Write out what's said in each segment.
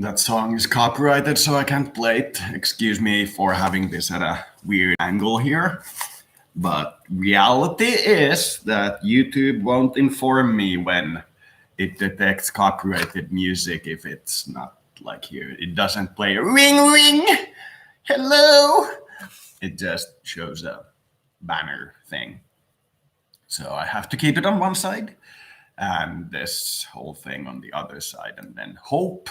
that song is copyrighted, so I can't play it. Excuse me for having this at a weird angle here. But reality is that YouTube won't inform me when it detects copyrighted music if it's not like here. It doesn't play ring ring, hello. It just shows a banner thing. So I have to keep it on one side and this whole thing on the other side, and then hope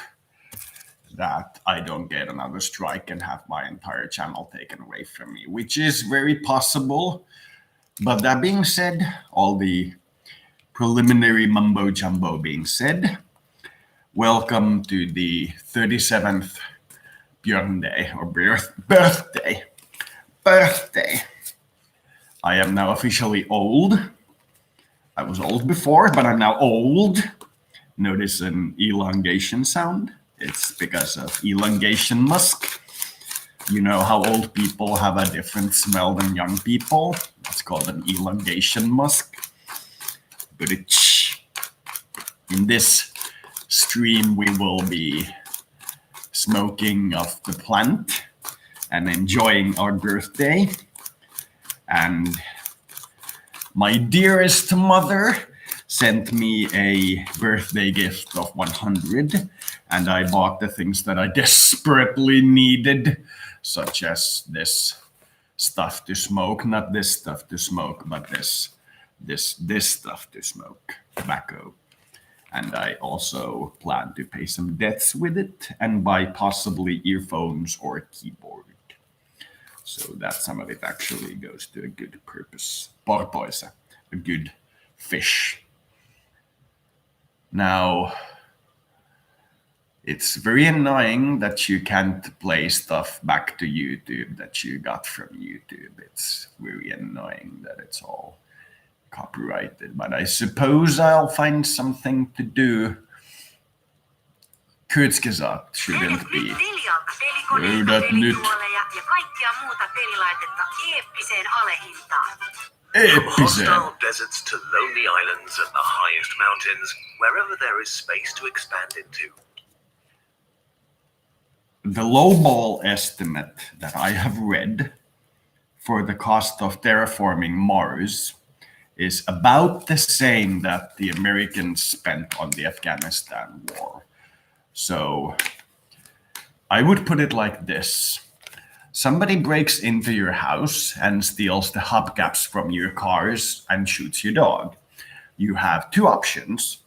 that I don't get another strike and have my entire channel taken away from me, which is very possible. But that being said, all the preliminary mumbo jumbo being said, welcome to the 37th Björnday or birthday. I am now officially old. I was old before, but I'm now old. Notice an elongation sound. It's because of elongation musk. You know how old people have a different smell than young people? It's called an elongation musk. But in this stream, we will be smoking of the plant and enjoying our birthday. And my dearest mother sent me a birthday gift of 100, and I bought the things that I desperately needed, such as this stuff to smoke, not this stuff to smoke, but this stuff to smoke, tobacco. And I also plan to pay some debts with it and buy possibly earphones or a keyboard. So that some of it actually goes to a good purpose. Porpoise, a good fish. Now, it's very annoying that you can't play stuff back to YouTube that you got from YouTube. It's very annoying that it's all copyrighted, but I suppose I'll find something to do. Kurzgesagt shouldn't be. Löydät nyt. Hostile deserts to lonely islands and the highest mountains, wherever there is space to expand into. The lowball estimate that I have read for the cost of terraforming Mars is about the same that the Americans spent on the Afghanistan war. So I would put it like this. Somebody breaks into your house and steals the hubcaps from your cars and shoots your dog. You have two options.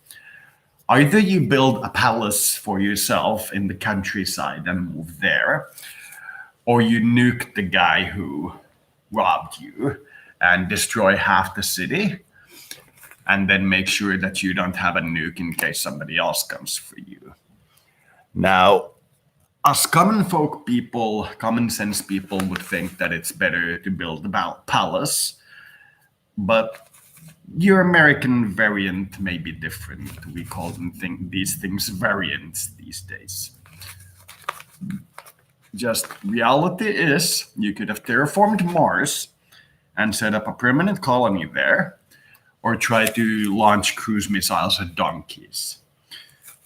Either you build a palace for yourself in the countryside and move there, or you nuke the guy who robbed you and destroy half the city, and then make sure that you don't have a nuke in case somebody else comes for you. Now, us common folk people, common sense people would think that it's better to build a palace, but your American variant may be different. We call them these things variants these days. Just reality is you could have terraformed Mars and set up a permanent colony there, or try to launch cruise missiles at donkeys.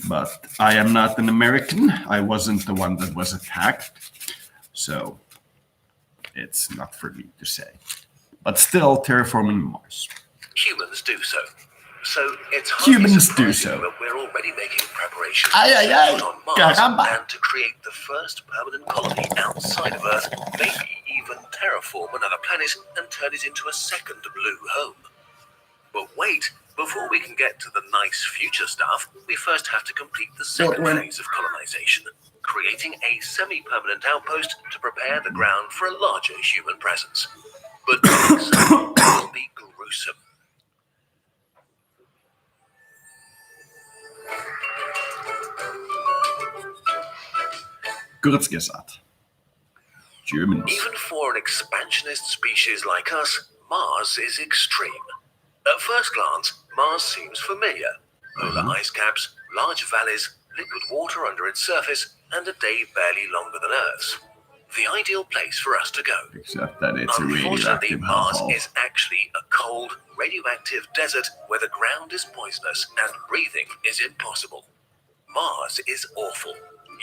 But I am not an American. I wasn't the one that was attacked. So it's not for me to say. But still, terraforming Mars. Humans do so. So it's Humans do so. That we're already making preparations to put on Mars and to create the first permanent colony outside of Earth, maybe even terraform another planet and turn it into a second blue home. But wait, before we can get to the nice future stuff, we first have to complete the second phase of colonization, creating a semi-permanent outpost to prepare the ground for a larger human presence. But doing so will be gruesome. Kurzgesagt. Germans. Even for an expansionist species like us, Mars is extreme. At first glance, Mars seems familiar. Polar ice caps, large valleys, liquid water under its surface, and a day barely longer than Earth's. The ideal place for us to go. Except that it's a Unfortunately, radioactive Mars hellhole. is actually a cold, radioactive desert where the ground is poisonous and breathing is impossible. Mars is awful.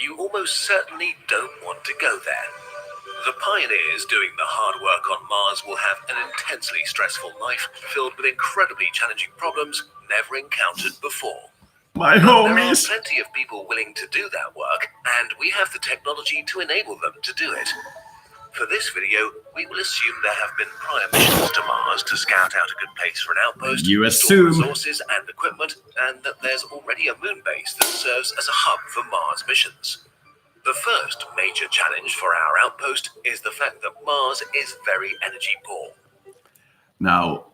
You almost certainly don't want to go there. The pioneers doing the hard work on Mars will have an intensely stressful life filled with incredibly challenging problems never encountered before. My There are homies. plenty of people willing to do that work, and we have the technology to enable them to do it. For this video, we will assume there have been prior missions to Mars to scout out a good place for an outpost, You store assume. resources and equipment, and that there's already a moon base that serves as a hub for Mars missions. The first major challenge for our outpost is the fact that Mars is very energy poor. Now,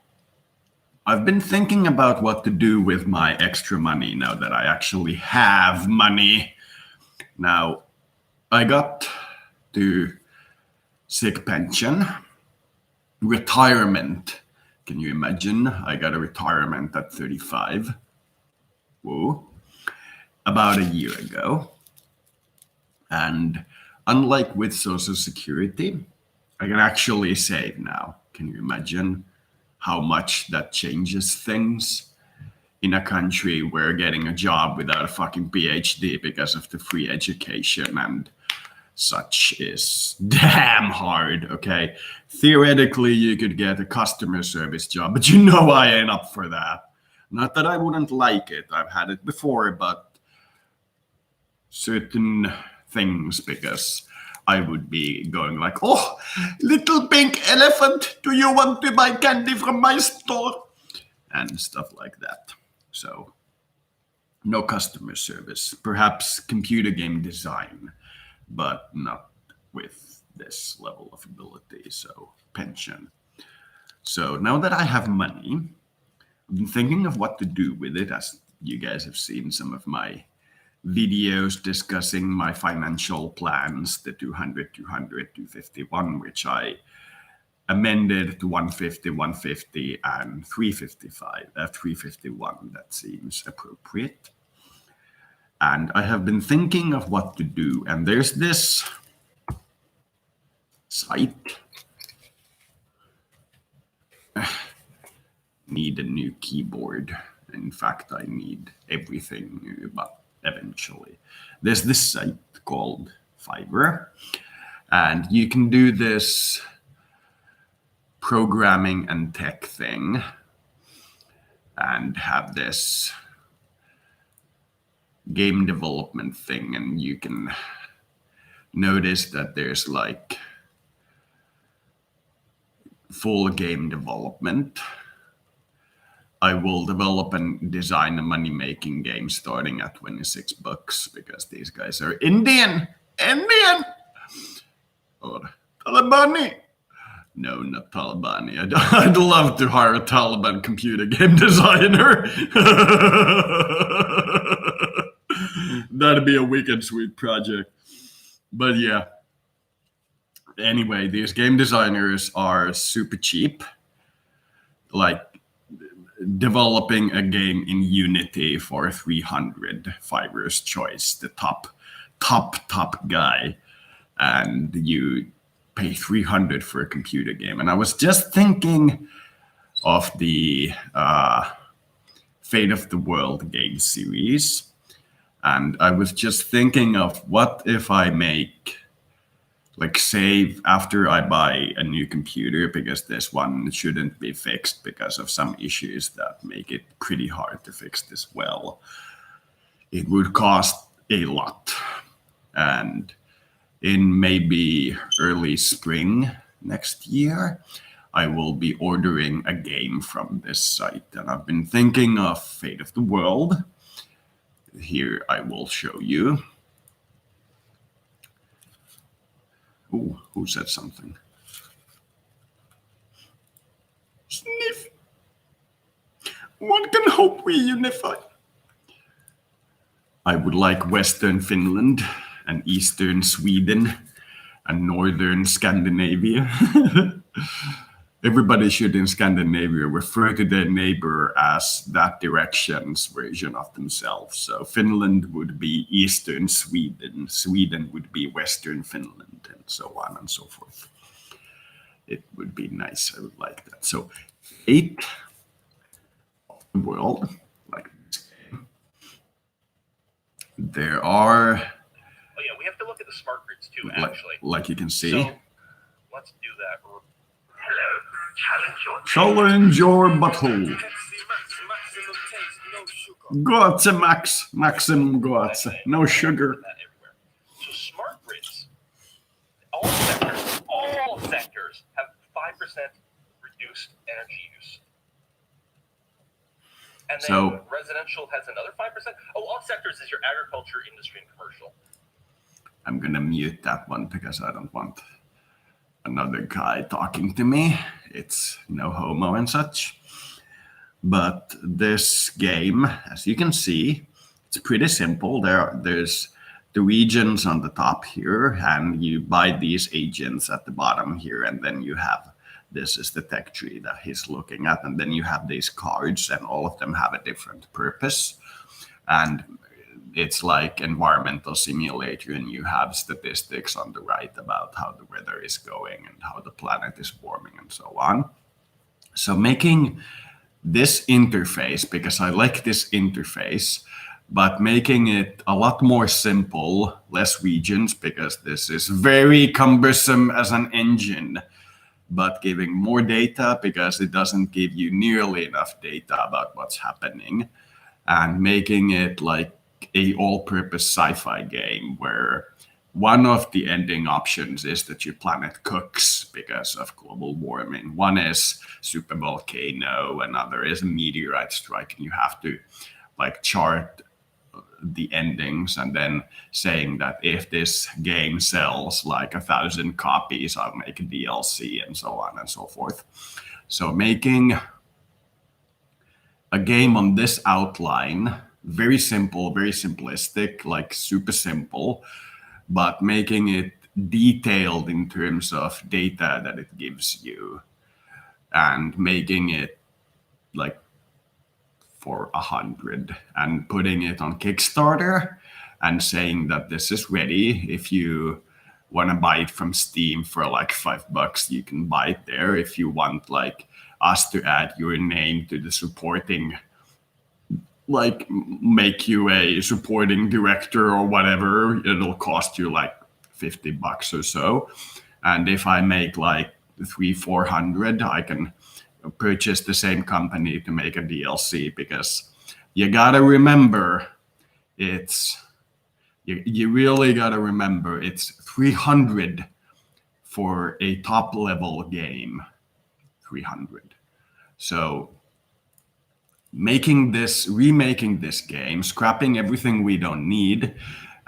I've been thinking about what to do with my extra money now that I actually have money. Now, I got to sick pension, retirement. Can you imagine? I got a retirement at 35. Whoa. About a year ago. And unlike with Social Security, I can actually save now. Can you imagine how much that changes things in a country where getting a job without a fucking PhD because of the free education and such is damn hard, okay? Theoretically, you could get a customer service job, but you know I ain't up for that. Not that I wouldn't like it. I've had it before, but certain things, because I would be going like, oh, little pink elephant, do you want to buy candy from my store? And stuff like that. So, no customer service. Perhaps computer game design, but not with this level of ability. So, pension. So, now that I have money, I've been thinking of what to do with it, as you guys have seen some of my videos discussing my financial plans, the 200, 200, 251, which I amended to 150, 150, and 351. That seems appropriate. And I have been thinking of what to do. And there's this site. Need a new keyboard. In fact, I need everything new, but eventually. There's this site called Fiverr, and you can do this programming and tech thing and have this game development thing, and you can notice that there's like full game development. I will develop and design a money-making game starting at $26 because these guys are Indian! Or Talibani! No, not Talibani. I'd love to hire a Taliban computer game designer. That'd be a wicked sweet project. But yeah. Anyway, these game designers are super cheap. Like, developing a game in Unity for 300, Fiverr's choice, the top guy, and you pay 300 for a computer game. And I was just thinking of the Fate of the World game series, and I was just thinking of what if I make, like, save after I buy a new computer, because this one shouldn't be fixed because of some issues that make it pretty hard to fix this well. It would cost a lot. And in maybe early spring next year, I will be ordering a game from this site. And I've been thinking of Fate of the World. Here I will show you. Ooh, who said something? Sniff. One can hope we unify. I would like Western Finland and Eastern Sweden and Northern Scandinavia. Everybody should in Scandinavia refer to their neighbor as that direction's version of themselves. So Finland would be Eastern Sweden, Sweden would be Western Finland, and so on and so forth. It would be nice. I would like that. So Fate of the World, like this game. There are the smart grids too, actually. Like you can see. So let's do that. Hello, challenge your butthole. Goatse max, maximum goatse, no sugar. So smart grids, all sectors have 5% reduced energy use. And then residential has another 5%. Oh, all sectors is your agriculture, industry, and commercial. I'm gonna mute that one because I don't want another guy talking to me. It's no homo and such. But this game, as you can see, it's pretty simple. There's the regions on the top here, and you buy these agents at the bottom here, and then you have, this is the tech tree that he's looking at, and then you have these cards, and all of them have a different purpose. And it's like environmental simulator, and you have statistics on the right about how the weather is going and how the planet is warming and so on. So making this interface, because I like this interface, but making it a lot more simple, less regions, because this is very cumbersome as an engine, but giving more data because it doesn't give you nearly enough data about what's happening, and making it like a all-purpose sci-fi game where one of the ending options is that your planet cooks because of global warming. One is super volcano, another is a meteorite strike, and you have to like chart the endings and then saying that if this game sells like 1,000 copies, I'll make a DLC and so on and so forth. So making a game on this outline, very simple, very simplistic, like super simple, but making it detailed in terms of data that it gives you, and making it like for 100 and putting it on Kickstarter and saying that this is ready. If you want to buy it from Steam for like $5, you can buy it there. If you want like us to add your name to the supporting, like make you a supporting director or whatever, it'll cost you like $50 or so. And if I make like 300-400, I can purchase the same company to make a DLC, because you gotta remember you really gotta remember it's 300 for a top level game. 300. So remaking this game, scrapping everything we don't need,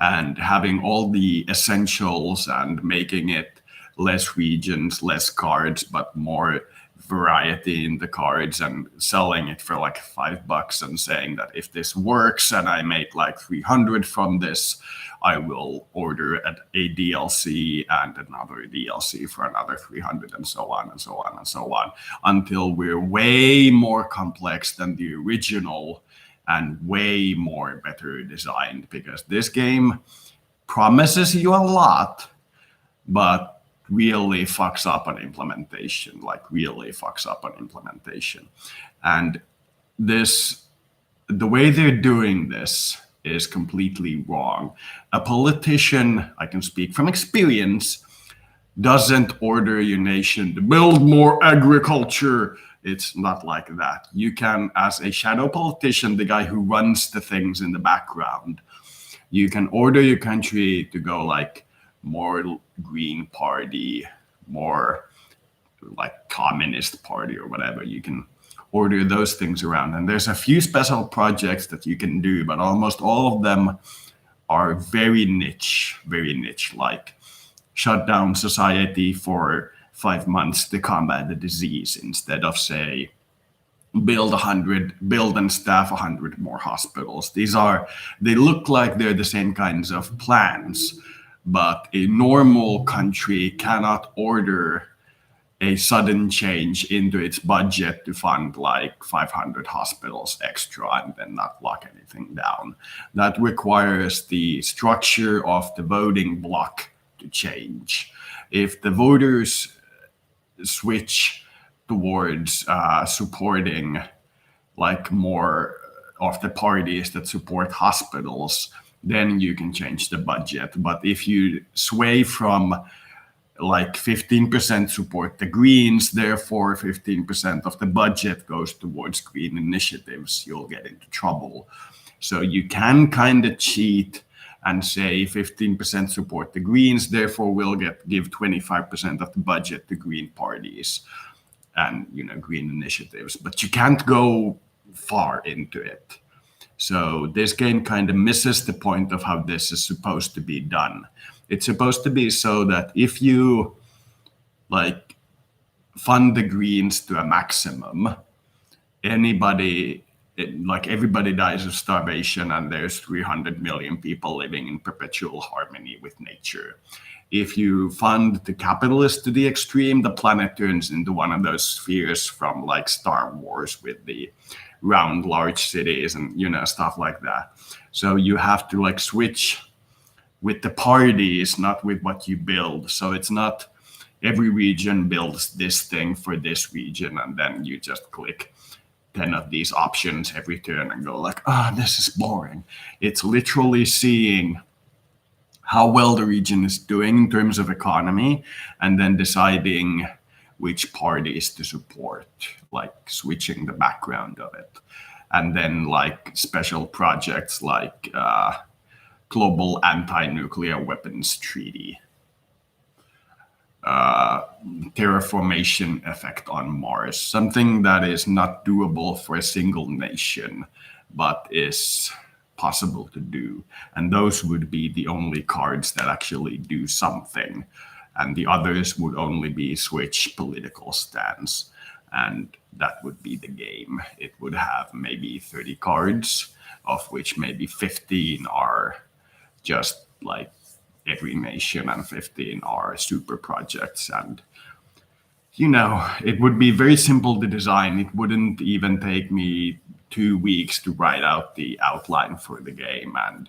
and having all the essentials, and making it less regions, less cards, but more variety in the cards, and selling it for like $5 and saying that if this works and I make like 300 from this, I will order a DLC and another DLC for another 300, and so on and so on and so on, until we're way more complex than the original and way more better designed. Because this game promises you a lot, but really fucks up on implementation, And the way they're doing this is completely wrong. A politician, I can speak from experience, doesn't order your nation to build more agriculture. It's not like that. You can, as a shadow politician, the guy who runs the things in the background, you can order your country to go like more Green Party, more like Communist Party or whatever. You can order those things around. And there's a few special projects that you can do, but almost all of them are very niche, like shut down society for 5 months to combat the disease, instead of, say, build and staff 100 more hospitals. They look like they're the same kinds of plans, but a normal country cannot order a sudden change into its budget to fund like 500 hospitals extra and then not lock anything down. That requires the structure of the voting bloc to change. If the voters switch towards supporting like more of the parties that support hospitals, then you can change the budget. But if you sway from like 15% support the Greens, therefore 15% of the budget goes towards green initiatives, you'll get into trouble. So you can kind of cheat and say 15% support the Greens, therefore we'll give 25% of the budget to green parties and green initiatives, but you can't go far into it. So this game kind of misses the point of how this is supposed to be done. It's supposed to be so that if you like fund the Greens to a maximum, everybody dies of starvation and there's 300 million people living in perpetual harmony with nature. If you fund the capitalists to the extreme, the planet turns into one of those spheres from like Star Wars with the round large cities and stuff like that. So you have to like switch with the parties, not with what you build. So it's not every region builds this thing for this region and then you just click 10 of these options every turn and go like, this is boring. It's literally seeing how well the region is doing in terms of economy and then deciding which parties to support, like switching the background of it. And then like special projects like Global Anti-Nuclear Weapons Treaty, terraformation effect on Mars, something that is not doable for a single nation, but is possible to do. And those would be the only cards that actually do something. And the others would only be switch political stance. And that would be the game. It would have maybe 30 cards, of which maybe 15 are just like every nation and 15 are super projects. And it would be very simple to design. It wouldn't even take me 2 weeks to write out the outline for the game, and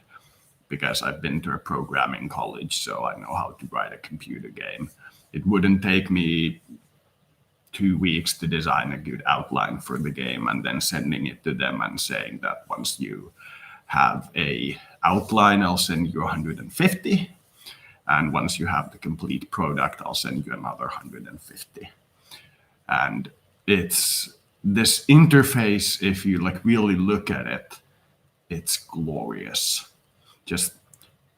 because I've been to a programming college, so I know how to write a computer game. It wouldn't take me 2 weeks to design a good outline for the game and then sending it to them and saying that once you have a outline, I'll send you 150. And once you have the complete product, I'll send you another 150. And it's this interface, if you like really look at it, it's glorious. Just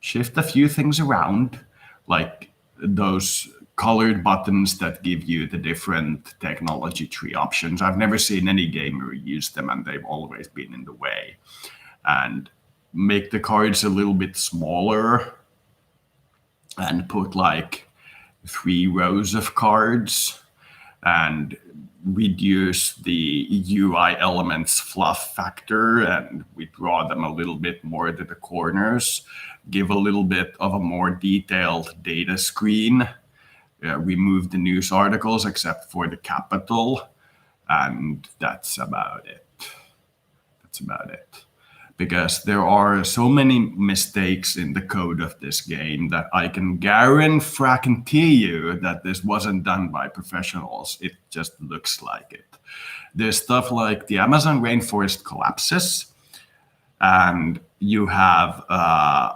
shift a few things around, like those colored buttons that give you the different technology tree options. I've never seen any gamer use them, and they've always been in the way. And make the cards a little bit smaller and put like 3 rows of cards and reduce the UI elements fluff factor and withdraw them a little bit more to the corners, give a little bit of a more detailed data screen, remove the news articles except for the capital, and that's about it. Because there are so many mistakes in the code of this game that I can guarantee you that this wasn't done by professionals. It just looks like it. There's stuff like the Amazon rainforest collapses, and you have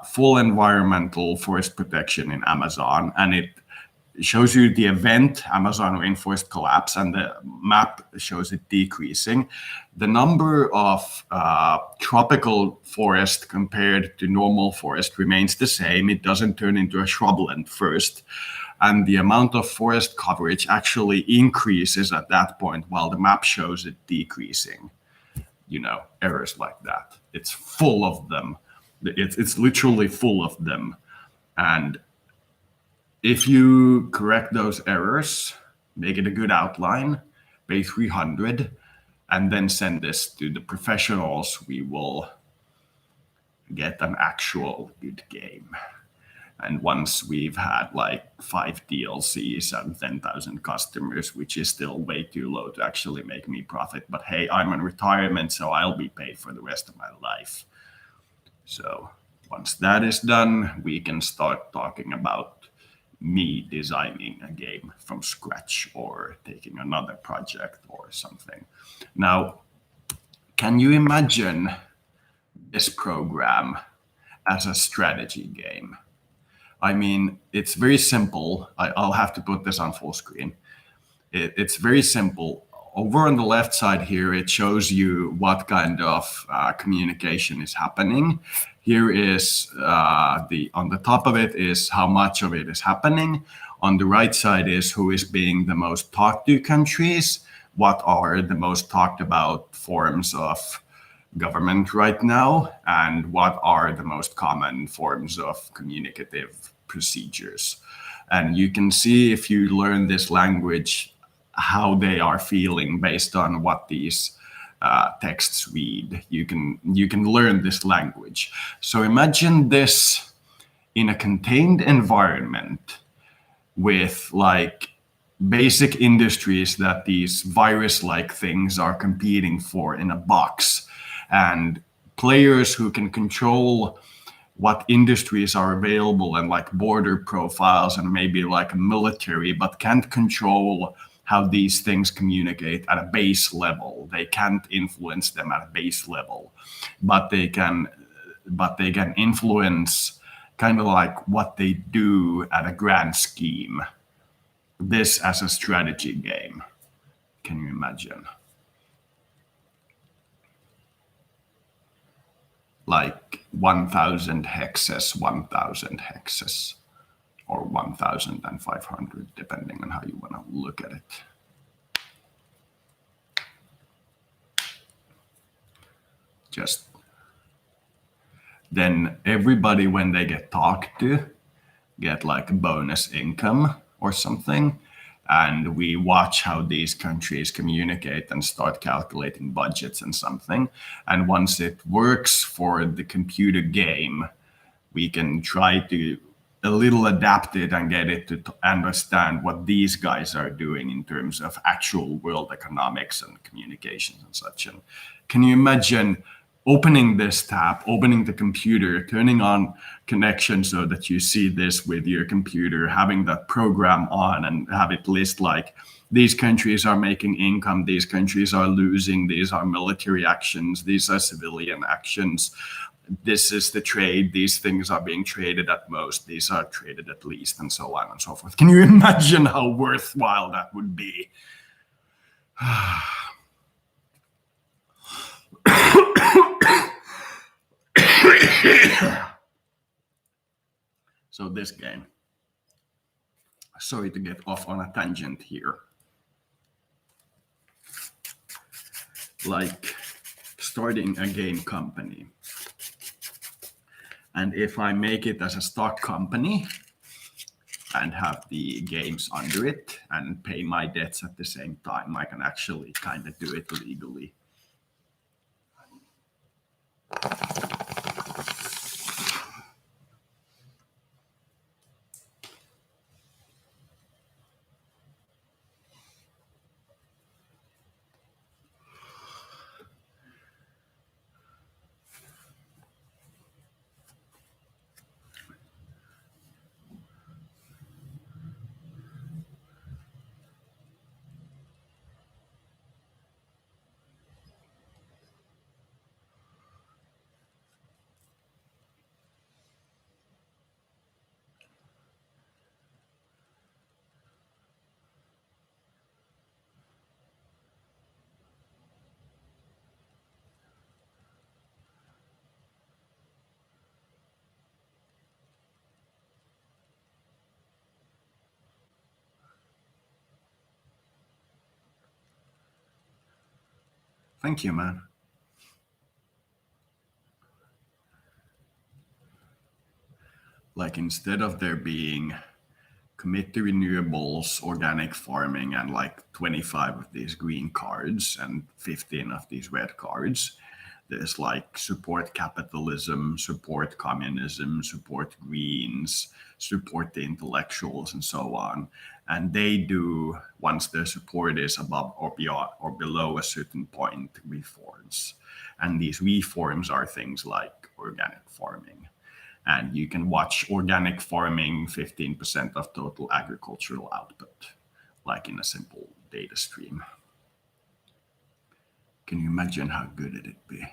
full environmental forest protection in Amazon, and it shows you the event, Amazon rainforest collapse, and the map shows it decreasing. The number of tropical forest compared to normal forest remains the same. It doesn't turn into a shrubland first. And the amount of forest coverage actually increases at that point while the map shows it decreasing. Errors like that. It's full of them. It's literally full of them. And if you correct those errors, make it a good outline, pay 300, and then send this to the professionals, we will get an actual good game. And once we've had like 5 DLCs and 10,000 customers, which is still way too low to actually make me profit. But hey, I'm in retirement, so I'll be paid for the rest of my life. So once that is done, we can start talking about me designing a game from scratch or taking another project or something. Now, can you imagine this program as a strategy game. I mean, it's very simple. I'll have to put this on full screen. It's very simple. Over on the left side here, it shows you what kind of communication is happening. Here is on the top of it is how much of it is happening. On the right side is who is being the most talked to countries, what are the most talked about forms of government right now, and what are the most common forms of communicative procedures. And you can see, if you learn this language, how they are feeling based on what these texts read. You can learn this language. So imagine this in a contained environment with like basic industries that these virus-like things are competing for in a box, and players who can control what industries are available and like border profiles and maybe like a military, but can't control how these things communicate at a base level. They can't influence them at a base level, but they can influence kind of like what they do at a grand scheme. This as a strategy game. Can you imagine? Like 1,000 hexes, 1,000 hexes, or 1,500, depending on how you want to look at it. Just then everybody, when they get talked to, get like bonus income or something. And we watch how these countries communicate and start calculating budgets and something. And once it works for the computer game, we can try to a little adapt it and get it to understand what these guys are doing in terms of actual world economics and communications and such. And can you imagine opening this tab, opening the computer, turning on connection so that you see this with your computer, having that program on and have it list like these countries are making income, these countries are losing, these are military actions, these are civilian actions, this is the trade, these things are being traded at most, these are traded at least, and so on and so forth. Can you imagine how worthwhile that would be? So this game, sorry to get off on a tangent here. Like starting a game company. And if I make it as a stock company and have the games under it and pay my debts at the same time, I can actually kind of do it legally. Thank you, man. Like instead of there being commit to renewables, organic farming, and like 25 of these green cards and 15 of these red cards, there's like support capitalism, support communism, support Greens, support the intellectuals, and so on. And they do, once their support is above or beyond or below a certain point, reforms. And these reforms are things like organic farming. And you can watch organic farming 15% of total agricultural output, like in a simple data stream. Can you imagine how good it'd be?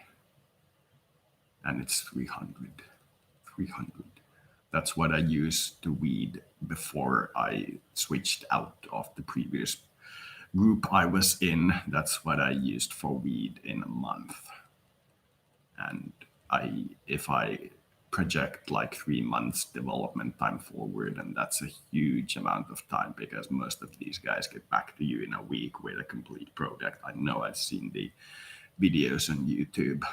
And it's 300. 300. That's what I used to weed before I switched out of the previous group I was in. That's what I used for weed in a month. And if I project like 3 months development time forward, and that's a huge amount of time because most of these guys get back to you in a week with a complete product. I know I've seen the videos on YouTube.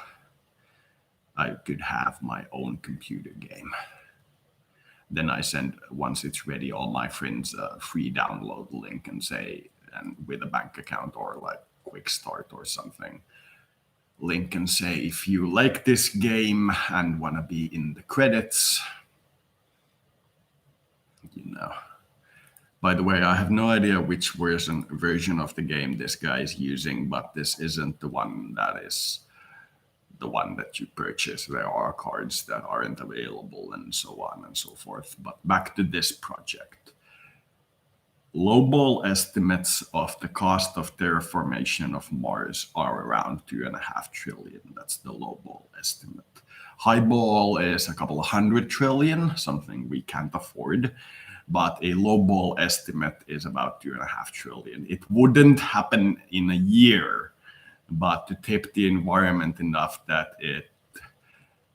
I could have my own computer game. Then I send, once it's ready, all my friends a free download link and say, and with a bank account or like quick start or something, link and say, if you like this game and want to be in the credits, you know. By the way, I have no idea which version of the game this guy is using, but this isn't the one that is the one that you purchase. There are cards that aren't available and so on and so forth. But back to this project. Lowball estimates of the cost of terraformation of Mars are around 2.5 trillion. That's the lowball estimate. Highball is a couple of 100 trillion, something we can't afford. But a lowball estimate is about 2.5 trillion. It wouldn't happen in a year, but to tip the environment enough that it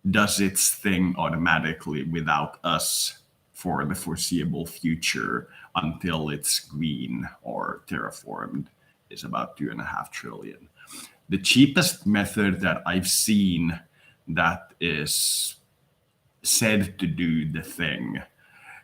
does its thing automatically without us for the foreseeable future until it's green or terraformed is about 2.5 trillion. The cheapest method that I've seen that is said to do the thing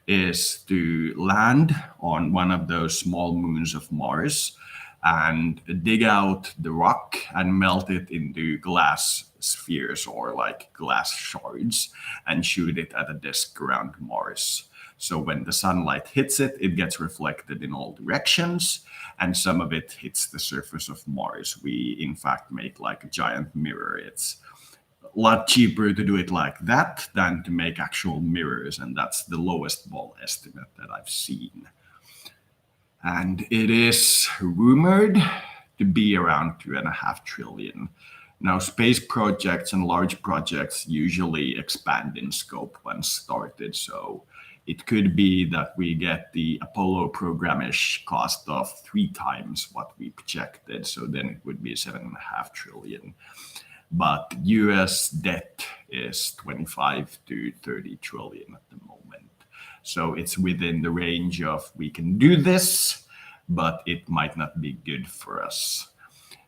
is to land on one of those small moons of Mars and dig out the rock and melt it into glass spheres or like glass shards and shoot it at a disk around Mars. So when the sunlight hits it, it gets reflected in all directions, and some of it hits the surface of Mars. We, in fact, make like a giant mirror. It's a lot cheaper to do it like that than to make actual mirrors, and that's the lowest ball estimate that I've seen. And it is rumored to be around 2.5 trillion. Now, space projects and large projects usually expand in scope once started, so it could be that we get the Apollo program-ish cost of 3 times what we projected, so then it would be 7.5 trillion. But US debt is 25 to 30 trillion at the moment. So it's within the range of we can do this, but it might not be good for us.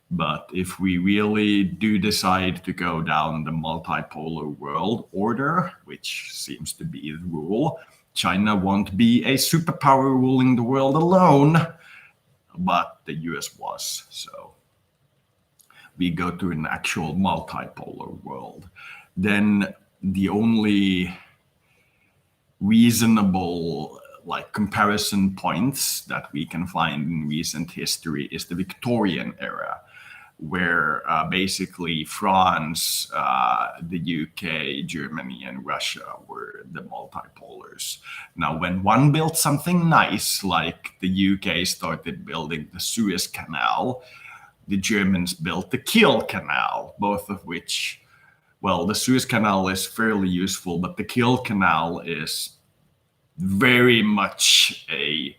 But if we really do decide to go down the multipolar world order, which seems to be the rule, China won't be a superpower ruling the world alone, but the US was. So we go to an actual multipolar world. Then the only reasonable like comparison points that we can find in recent history is the Victorian era, where basically France, the UK, Germany, and Russia were the multipolars. Now, when one built something nice, like the UK started building the Suez Canal, the Germans built the Kiel Canal, both of which, well, the Suez Canal is fairly useful, but the Kiel Canal is very much a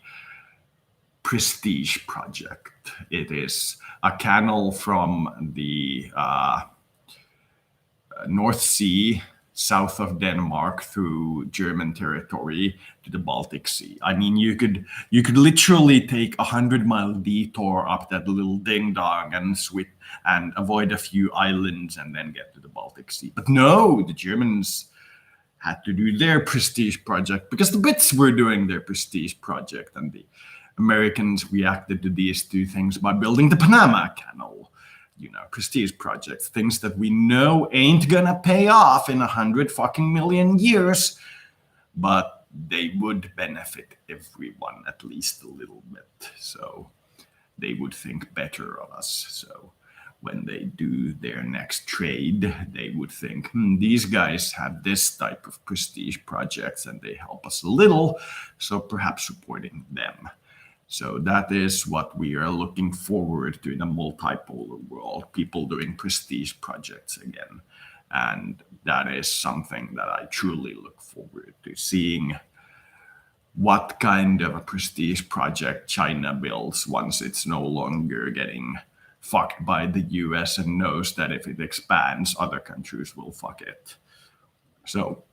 prestige project. It is a canal from the North Sea, south of Denmark, through German territory to the Baltic Sea. I mean, you could literally take a 100-mile detour up that little ding dong and avoid a few islands and then get to the Baltic Sea. But no, the Germans had to do their prestige project because the Brits were doing their prestige project, and the Americans reacted to these two things by building the Panama Canal. You know, prestige projects, things that we know ain't gonna pay off in 100 fucking million years, but they would benefit everyone at least a little bit. So they would think better of us. So when they do their next trade, they would think, these guys have this type of prestige projects and they help us a little, so perhaps supporting them. So that is what we are looking forward to in a multipolar world, people doing prestige projects again. And that is something that I truly look forward to seeing what kind of a prestige project China builds once it's no longer getting fucked by the US and knows that if it expands, other countries will fuck it. So,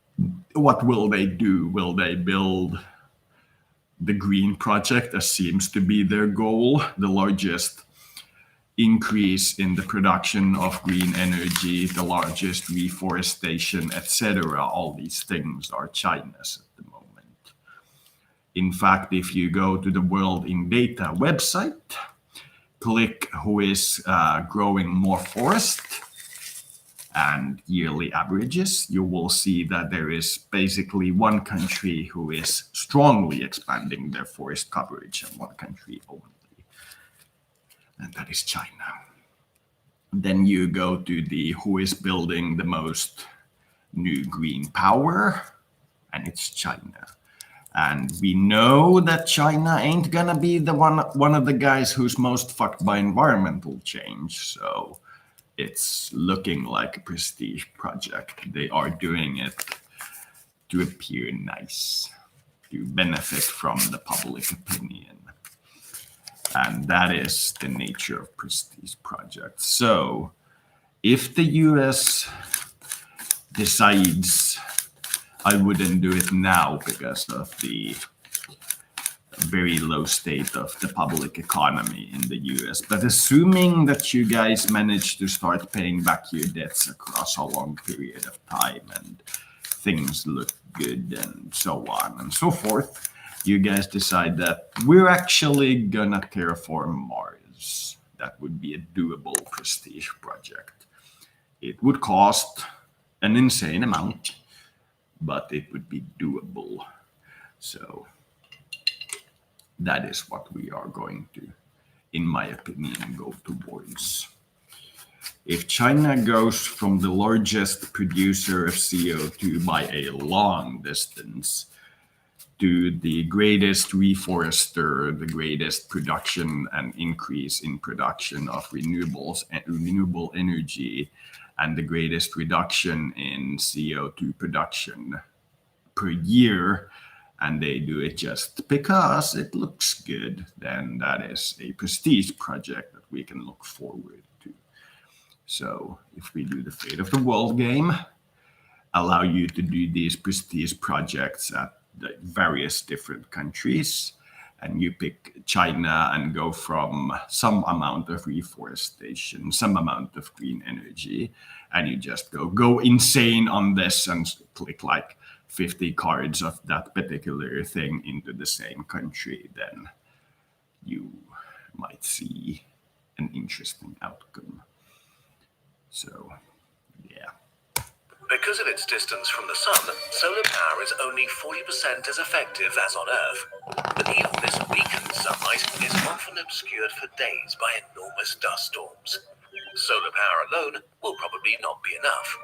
what will they do? Will they build the green project, as seems to be their goal, the largest increase in the production of green energy, the largest reforestation, etc.? All these things are China's at the moment. In fact, if you go to the World in Data website, click who is growing more forest and yearly averages, you will see that there is basically one country who is strongly expanding their forest coverage and one country only, and that is China. Then you go to the who is building the most new green power, and it's China. And we know that China ain't gonna be the one of the guys who's most fucked by environmental change. So it's looking like a prestige project. They are doing it to appear nice, to benefit from the public opinion. And that is the nature of prestige projects. So if the US decides, I wouldn't do it now because of the very low state of the public economy in the US. But assuming that you guys manage to start paying back your debts across a long period of time and things look good and so on and so forth, you guys decide that we're actually gonna terraform Mars. That would be a doable prestige project. It would cost an insane amount, but it would be doable. So that is what we are going to, in my opinion, go towards. If China goes from the largest producer of CO2 by a long distance to the greatest reforester, the greatest production and increase in production of renewables and renewable energy, and the greatest reduction in CO2 production per year, and they do it just because it looks good, then that is a prestige project that we can look forward to. So if we do the fate of the world game, allow you to do these prestige projects at the various different countries, and you pick China and go from some amount of reforestation, some amount of green energy, and you just go insane on this and click like 50 cards of that particular thing into the same country, then you might see an interesting outcome. So, yeah. Because of its distance from the sun, solar power is only 40% as effective as on Earth. But even this weakened sunlight is often obscured for days by enormous dust storms. Solar power alone will probably not be enough.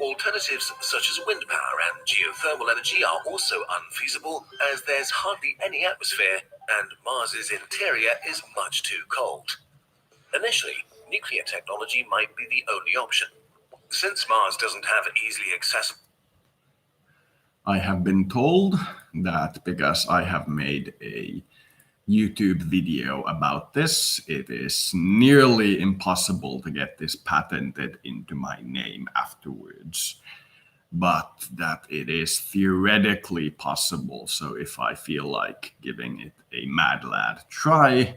Alternatives such as wind power and geothermal energy are also unfeasible, as there's hardly any atmosphere and Mars's interior is much too cold. Initially, nuclear technology might be the only option. Since Mars doesn't have easily accessible... I have been told that because I have made a YouTube video about this, it is nearly impossible to get this patented into my name afterwards, but that it is theoretically possible. So if I feel like giving it a mad lad try,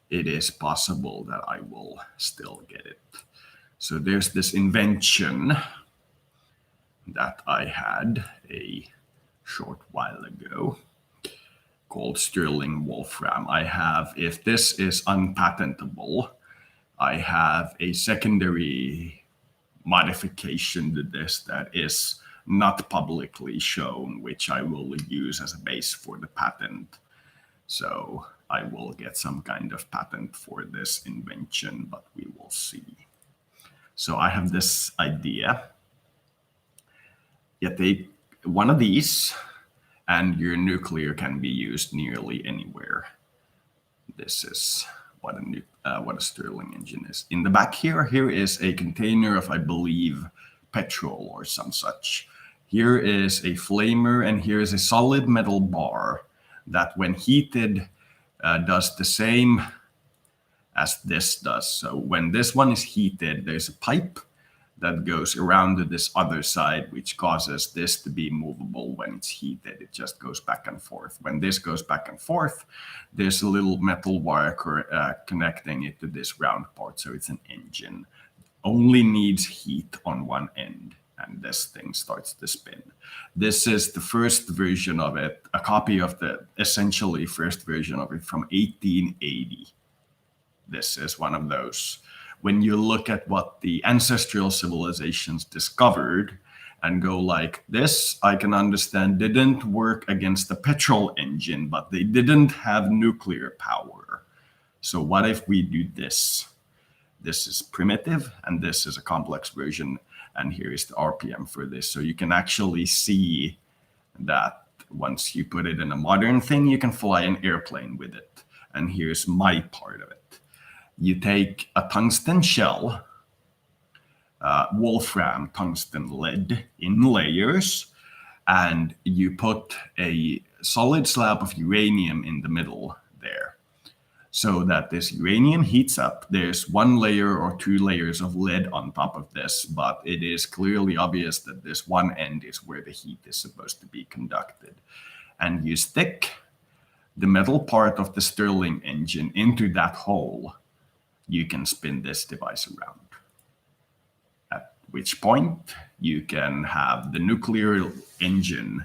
it is possible that I will still get it. So there's this invention that I had a short while ago called Sterling Wolfram. I have, if this is unpatentable, I have a secondary modification to this that is not publicly shown, which I will use as a base for the patent. So I will get some kind of patent for this invention, but we will see. So I have this idea. You take one of these, and your nuclear can be used nearly anywhere. This is what a Stirling engine is. In the back here is a container of, I believe, petrol or some such. Here is a flamer, and here is a solid metal bar that when heated does the same as this does. So when this one is heated, there's a pipe that goes around to this other side, which causes this to be movable when it's heated. It just goes back and forth. When this goes back and forth, there's a little metal wire connecting it to this round part. So it's an engine. Only needs heat on one end, and this thing starts to spin. This is the first version of it, a copy of the essentially first version of it from 1880. This is one of those. When you look at what the ancestral civilizations discovered and go like this, I can understand didn't work against the petrol engine, but they didn't have nuclear power. So what if we do this? This is primitive, and this is a complex version, and here is the RPM for this. So you can actually see that once you put it in a modern thing, you can fly an airplane with it. And here's my part of it. You take a tungsten shell, wolfram, tungsten, lead in layers, and you put a solid slab of uranium in the middle there. So that this uranium heats up. There's one layer or two layers of lead on top of this, but it is clearly obvious that this one end is where the heat is supposed to be conducted. And you stick the metal part of the Stirling engine into that hole. You can spin this device around. At which point you can have the nuclear engine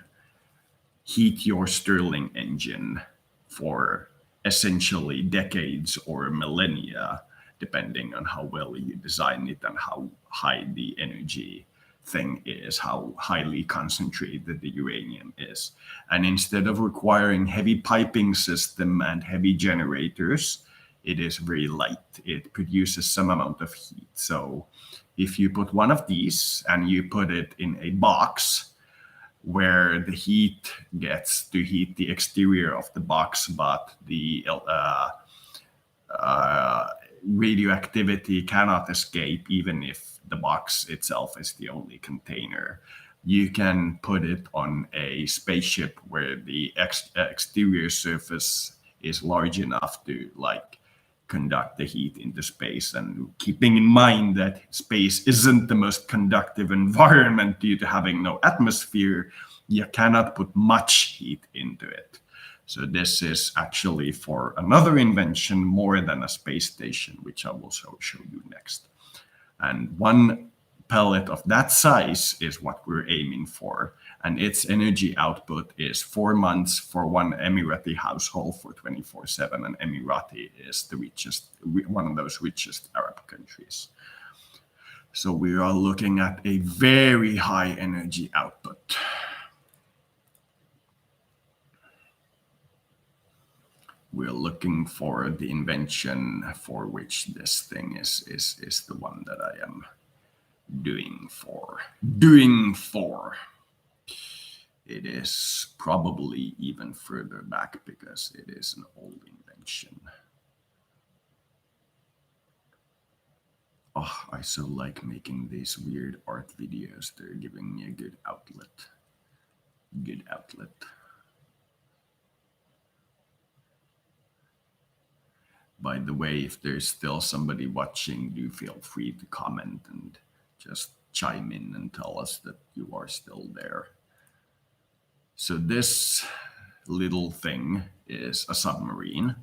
heat your Stirling engine for essentially decades or millennia, depending on how well you design it and how high the energy thing is, how highly concentrated the uranium is. And instead of requiring heavy piping system and heavy generators, it is very light. It produces some amount of heat. So if you put one of these and you put it in a box where the heat gets to heat the exterior of the box, but the radioactivity cannot escape even if the box itself is the only container. You can put it on a spaceship where the exterior surface is large enough to conduct the heat into space, and keeping in mind that space isn't the most conductive environment due to having no atmosphere, you cannot put much heat into it. So this is actually for another invention more than a space station, which I will show you next. And one pellet of that size is what we're aiming for. And its energy output is 4 months for one Emirati household for 24/7. And Emirati is the richest, one of those richest Arab countries. So we are looking at a very high energy output. We're looking for the invention for which this thing is the one that I am doing for. It is probably even further back because it is an old invention. Oh, I so like making these weird art videos. They're giving me a good outlet. By the way, if there's still somebody watching, do feel free to comment and just chime in and tell us that you are still there. So this little thing is a submarine.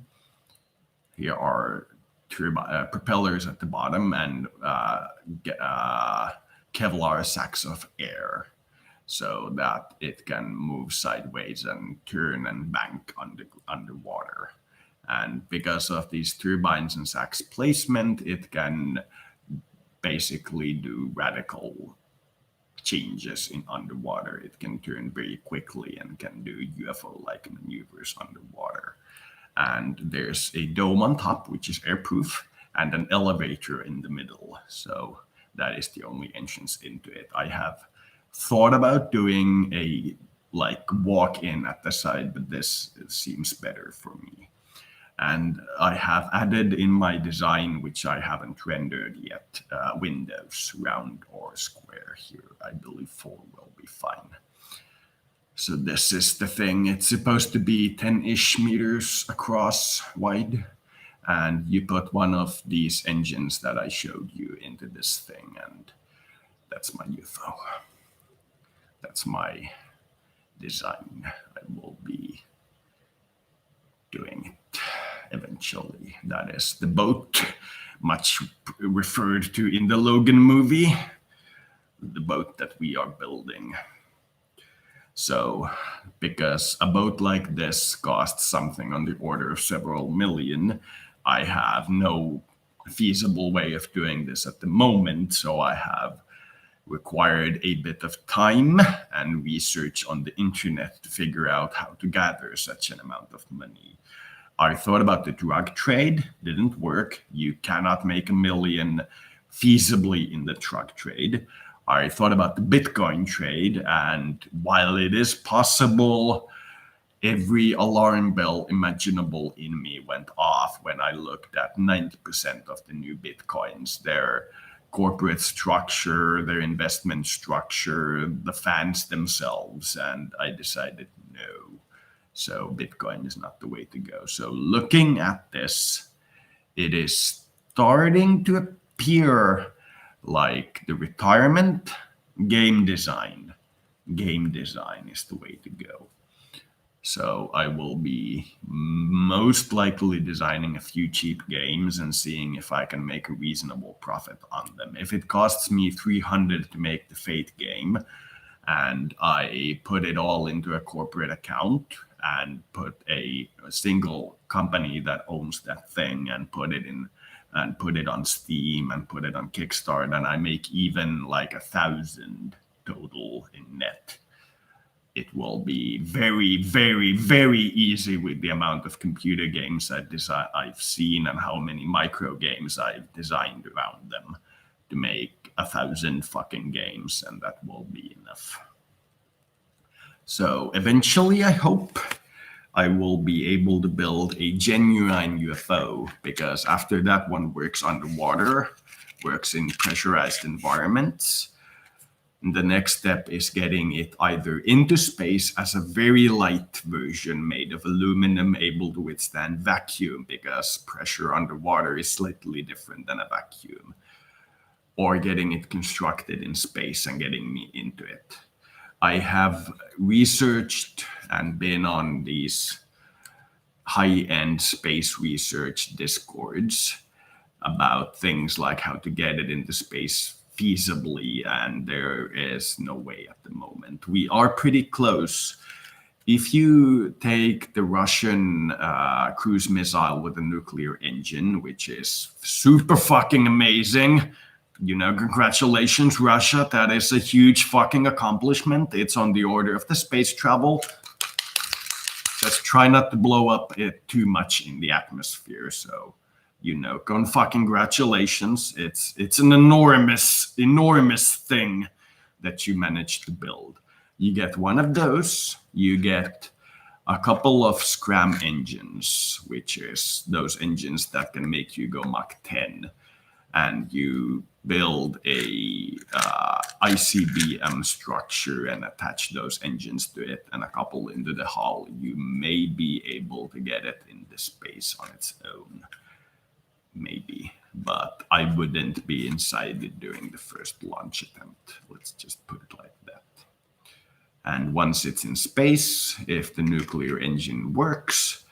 Here are propellers at the bottom and Kevlar sacks of air so that it can move sideways and turn and bank underwater. And because of these turbines and sacks placement, it can basically do radical changes in underwater. It can turn very quickly and can do UFO-like maneuvers underwater. And there's a dome on top, which is airproof, and an elevator in the middle. So that is the only entrance into it. I have thought about doing a walk-in at the side, but this seems better for me. And I have added in my design, which I haven't rendered yet, windows, round or square here. I believe 4 will be fine. So this is the thing. It's supposed to be 10-ish meters across wide. And you put one of these engines that I showed you into this thing, and that's my UFO. That's my design. I will be doing it eventually. That is the boat, much referred to in the Logan movie, the boat that we are building. So, because a boat like this costs something on the order of several million, I have no feasible way of doing this at the moment. So I have required a bit of time and research on the internet to figure out how to gather such an amount of money. I thought about the drug trade, didn't work. You cannot make $1 million feasibly in the drug trade. I thought about the Bitcoin trade, and while it is possible, every alarm bell imaginable in me went off when I looked at 90% of the new Bitcoins, their corporate structure, their investment structure, the fans themselves, and I decided no. So Bitcoin is not the way to go. So looking at this, it is starting to appear like the retirement game design. Game design is the way to go. So I will be most likely designing a few cheap games and seeing if I can make a reasonable profit on them. If it costs me 300 to make the Fate game and I put it all into a corporate account and put a single company that owns that thing and put it in and put it on Steam and put it on Kickstarter, and I make even like 1,000 total in net, it will be very, very, very easy with the amount of computer games I've seen and how many micro games I've designed around them to make 1,000 fucking games, and that will be enough. So eventually, I hope I will be able to build a genuine UFO, because after that one works underwater, works in pressurized environments. And the next step is getting it either into space as a very light version made of aluminum able to withstand vacuum, because pressure underwater is slightly different than a vacuum, or getting it constructed in space and getting me into it. I have researched and been on these high-end space research discords about things like how to get it into space feasibly, and there is no way at the moment. We are pretty close. If you take the Russian cruise missile with a nuclear engine, which is super fucking amazing, you know, congratulations, Russia. That is a huge fucking accomplishment. It's on the order of the space travel. Just try not to blow up it too much in the atmosphere. So, you know, congratulations. It's an enormous thing that you managed to build. You get one of those. You get a couple of scram engines, which is those engines that can make you go Mach 10. And you build a ICBM structure and attach those engines to it and a couple into the hull. You may be able to get it into space on its own. Maybe. But I wouldn't be inside it during the first launch attempt. Let's just put it like that. And once it's in space, if the nuclear engine works,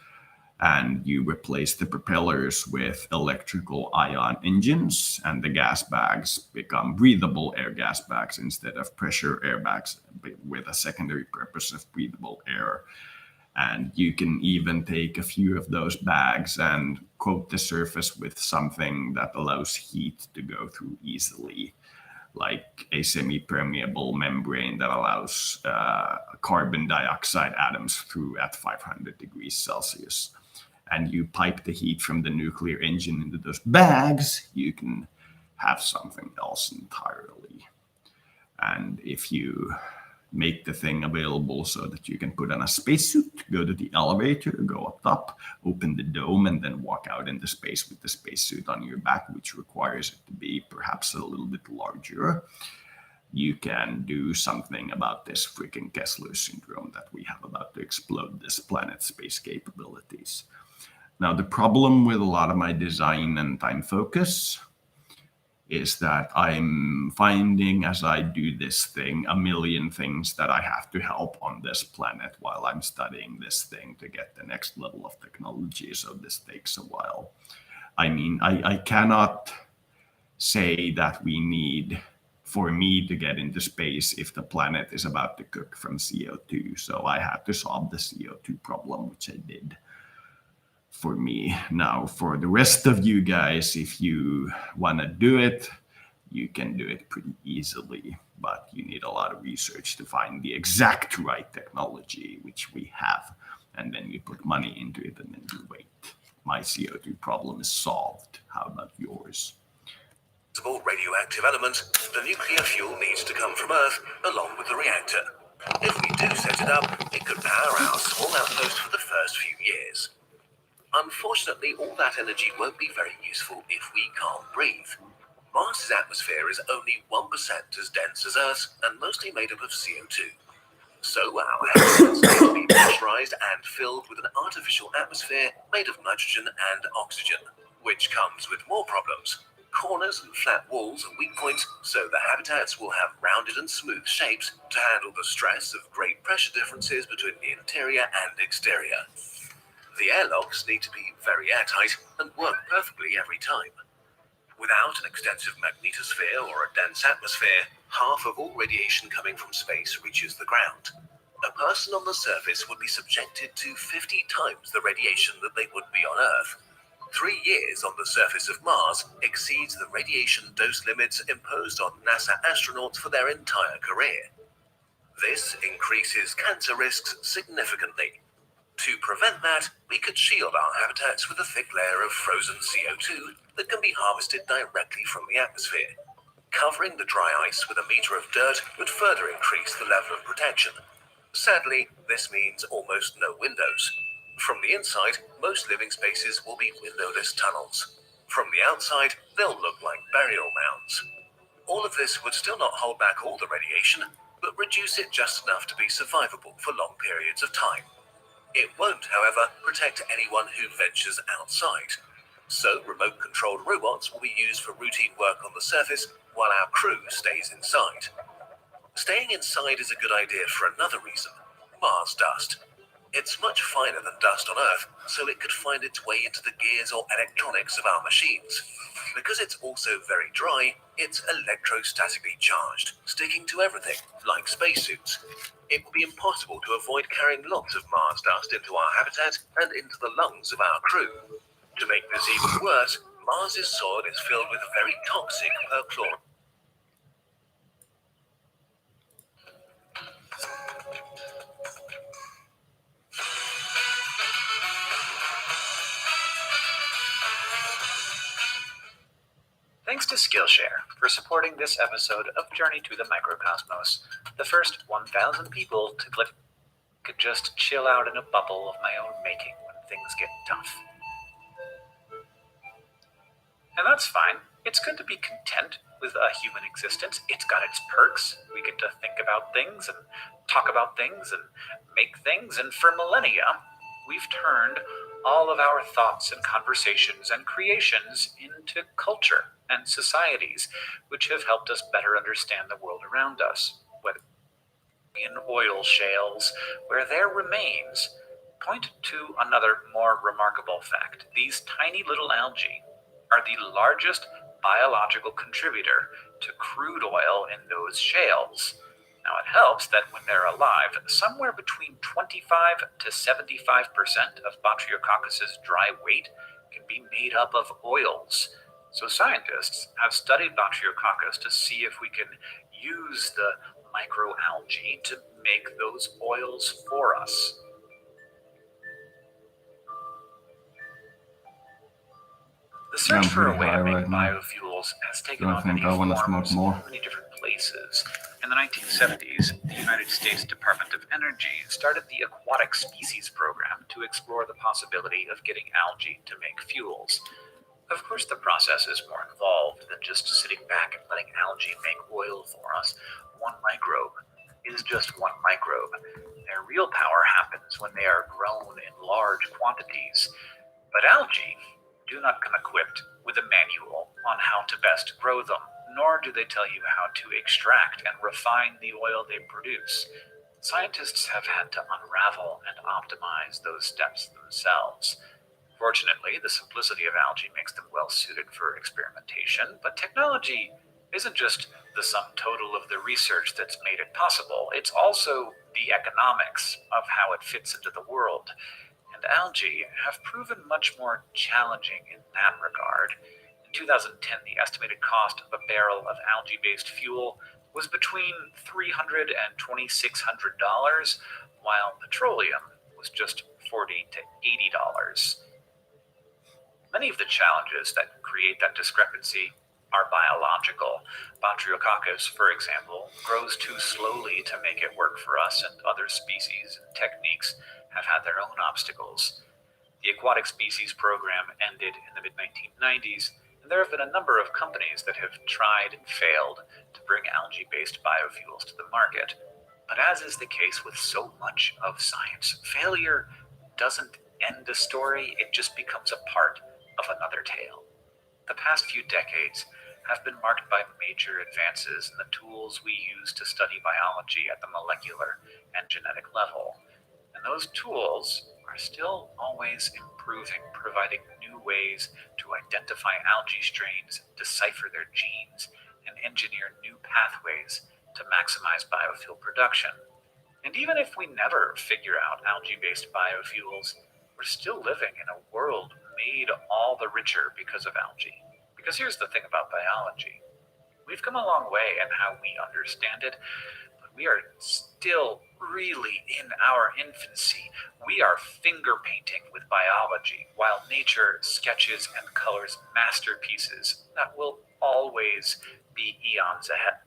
and you replace the propellers with electrical ion engines, and the gas bags become breathable air gas bags instead of pressure air bags with a secondary purpose of breathable air. And you can even take a few of those bags and coat the surface with something that allows heat to go through easily, like a semi-permeable membrane that allows carbon dioxide atoms through at 500 degrees Celsius. And you pipe the heat from the nuclear engine into those bags, you can have something else entirely. And if you make the thing available so that you can put on a spacesuit, go to the elevator, go up top, open the dome, and then walk out into space with the spacesuit on your back, which requires it to be perhaps a little bit larger. You can do something about this freaking Kessler syndrome that we have about to explode this planet's space capabilities. Now, the problem with a lot of my design and time focus is that I'm finding as I do this thing, a million things that I have to help on this planet while I'm studying this thing to get the next level of technology. So this takes a while. I mean, I cannot say that we need for me to get into space if the planet is about to cook from CO2. So I had to solve the CO2 problem, which I did for me. Now, for the rest of you guys, if you want to do it, you can do it pretty easily, but you need a lot of research to find the exact right technology, which we have. And then you put money into it and then you wait. My CO2 problem is solved. How about yours? Radioactive elements, the nuclear fuel needs to come from Earth along with the reactor. If we do set it up, it could power our small outpost for the first few years. Unfortunately, all that energy won't be very useful if we can't breathe. Mars's atmosphere is only 1% as dense as Earth's and mostly made up of CO2. So our habitats need to be pressurized and filled with an artificial atmosphere made of nitrogen and oxygen, which comes with more problems. Corners and flat walls and weak points, so the habitats will have rounded and smooth shapes to handle the stress of great pressure differences between the interior and exterior. The airlocks need to be very airtight and work perfectly every time. Without an extensive magnetosphere or a dense atmosphere, half of all radiation coming from space reaches the ground. A person on the surface would be subjected to 50 times the radiation that they would be on Earth. 3 years on the surface of Mars exceeds the radiation dose limits imposed on NASA astronauts for their entire career. This increases cancer risks significantly. To prevent that, we could shield our habitats with a thick layer of frozen CO2 that can be harvested directly from the atmosphere. Covering the dry ice with a meter of dirt would further increase the level of protection. Sadly, this means almost no windows. From the inside, most living spaces will be windowless tunnels. From the outside, they'll look like burial mounds. All of this would still not hold back all the radiation, but reduce it just enough to be survivable for long periods of time. It won't, however, protect anyone who ventures outside. So remote-controlled robots will be used for routine work on the surface while our crew stays inside. Staying inside is a good idea for another reason: Mars dust. It's much finer than dust on Earth, so it could find its way into the gears or electronics of our machines. Because it's also very dry, it's electrostatically charged, sticking to everything, like spacesuits. It would be impossible to avoid carrying lots of Mars dust into our habitat and into the lungs of our crew. To make this even worse, Mars's soil is filled with very toxic perchlorate. Thanks to Skillshare for supporting this episode of Journey to the Microcosmos. The first 1,000 people to click could just chill out in a bubble of my own making when things get tough. And that's fine. It's good to be content with a human existence. It's got its perks. We get to think about things and talk about things and make things. And for millennia, we've turned all of our thoughts and conversations and creations into culture and societies, which have helped us better understand the world around us, whether in oil shales, where their remains point to another more remarkable fact. These tiny little algae are the largest biological contributor to crude oil in those shales. Now, it helps that when they're alive, somewhere between 25 to 75% of Batriococcus's dry weight can be made up of oils. So scientists have studied Batriococcus to see if we can use the microalgae to make those oils for us. The search for a way to make biofuels has taken on many forms in many different places, and In the 1970s, the United States Department of Energy started the Aquatic Species Program to explore the possibility of getting algae to make fuels. Of course, the process is more involved than just sitting back and letting algae make oil for us. One microbe is just one microbe. Their real power happens when they are grown in large quantities. But algae do not come equipped with a manual on how to best grow them, nor do they tell you how to extract and refine the oil they produce. Scientists have had to unravel and optimize those steps themselves. Fortunately, the simplicity of algae makes them well suited for experimentation, but technology isn't just the sum total of the research that's made it possible, it's also the economics of how it fits into the world. And algae have proven much more challenging in that regard. In 2010, the estimated cost of a barrel of algae-based fuel was between $300 and $2,600, while petroleum was just $40 to $80. Many of the challenges that create that discrepancy are biological. Botryococcus, for example, grows too slowly to make it work for us, and other species and techniques have had their own obstacles. The Aquatic Species Program ended in the mid-1990s, and there have been a number of companies that have tried and failed to bring algae-based biofuels to the market. But as is the case with so much of science, failure doesn't end a story, it just becomes a part of another tale. The past few decades have been marked by major advances in the tools we use to study biology at the molecular and genetic level. And those tools are still always improving, providing new ways to identify algae strains, decipher their genes, and engineer new pathways to maximize biofuel production. And even if we never figure out algae-based biofuels, we're still living in a world made all the richer because of algae. Because here's the thing about biology. We've come a long way in how we understand it, but we are still really in our infancy. We are finger painting with biology, while nature sketches and colors masterpieces that will always be eons ahead.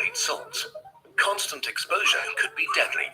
great salts. Constant exposure could be deadly.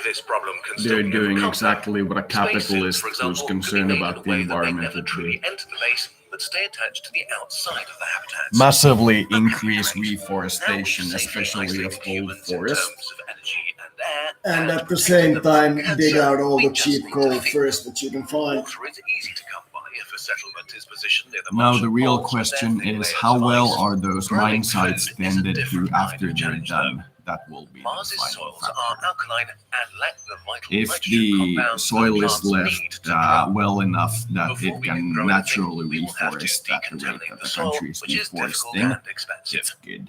This problem can They're still be doing overcome. exactly what a Space suits, capitalist for who's example, concerned could be made about in a the way that they environment never would truly do. enter the base, but stay attached to the outside of the habitats. Massively Okay, increase great. Now we reforestation, can safely especially isolate of old humans in forests. terms of energy and air, And at the protect same them from time, dig cancer. out all We the just cheap need coal to feed first them. that you can find. Water is easy to come by if a settlement is positioned near the Now Martian the real poles, question with their thick is, layers how of well ice. are those Growing mine sites food is a tended to different kind after of they're challenge, done? That will be the Mars's final soils are factor. alkaline and lack the vital If nitrogen the compounds soil that is plants need left to grow. well enough that Before it we can can grow anything, naturally we will have to reforest at the rate decontaminate that the the soil, country is which is difficult deforesting, and expensive. it's good.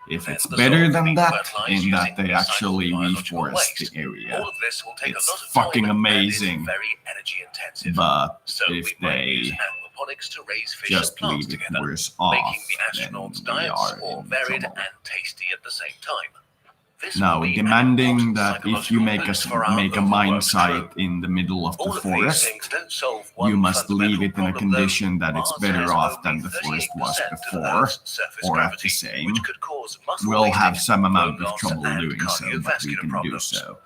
If Then it's the better soil than can be that, fertilized in that using they recycled actually biological reforest the waste. area, All of this will take it's a lot of fucking time amazing. and is very energy intensive. But So if we might use they aquaponics to raise fish just and plants leave it together, worse off, making the then astronauts' we diets are more in varied trouble. and tasty at the same time. This Now, will be an demanding important that if you psychological make boost for our make a mine overworked site crew. in the middle of the All of these forest, things don't solve one you must leave fundamental it in a problem, though. condition that it's Mars better has off only than the forest was 38% of before, Earth's surface or at gravity, the same. which could cause muscle We'll have wasting, some amount bone of loss, trouble and doing so, but we cardiovascular can do problems. so.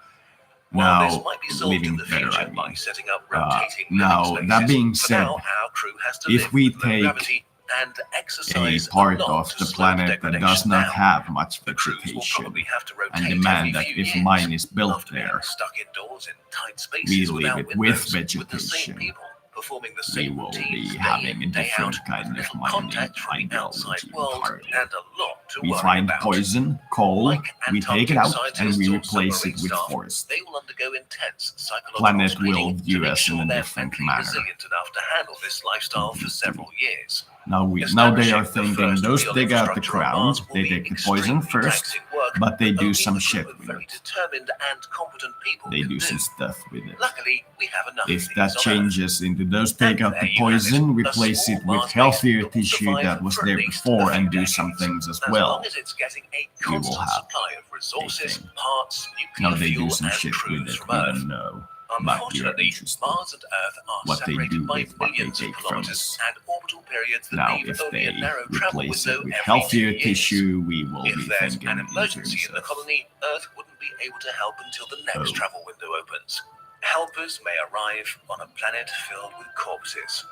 While this Now, might be solved living in the better, future I by mean. setting up rotating Now, living that spaces, being for said, now, our crew has to if live we with low take gravity and a exercise part lot of to the slow the planet that does degradation not down. have much The crews will vegetation, probably have to rotate and demand every that few if years. mine is built After being there, stuck indoors in tight we spaces leave without it with windows, with the vegetation, same people, performing the we same will routines be day having a in, day different out, kind with of little mining contact from the outside ideology world, entirely. and a lot to We worry find about. poison, coal, Like we take it Antarctic out, and we scientists or replace it submarine with staff, forest. they will undergo intense psychological Planet screening will to view make us sure in a they're different mentally manner. resilient enough to handle this lifestyle for several years. Now they Establishing are the thinking first those real dig out the infrastructure on ground, Mars will they be take the poison extremely first, taxing work but they that do only some a shit group of with very it. determined and competent people They can do some stuff with it. Luckily, we have enough If of that these on Earth. changes into those take out there the you have it, poison, a replace small it with Mars healthier base that will tissue survive that was for there at least before, a and few do some decades, things as as well, long as it's getting a we will constant have supply of resources, thing. parts, Now nuclear they fuel, do some and shit with crews it, from we Earth. don't know, but we are Unfortunately, interested Mars and Earth are what they separated do by with what they millions of take from kilometers us. and orbital periods that Now, leave if only a they narrow travel replace window it with every 2 healthier years. tissue, we will If be there's thinking an in emergency terms in the of, colony, Earth wouldn't be able to help until the next Oh. travel window opens. Helpers may arrive on a planet filled with corpses.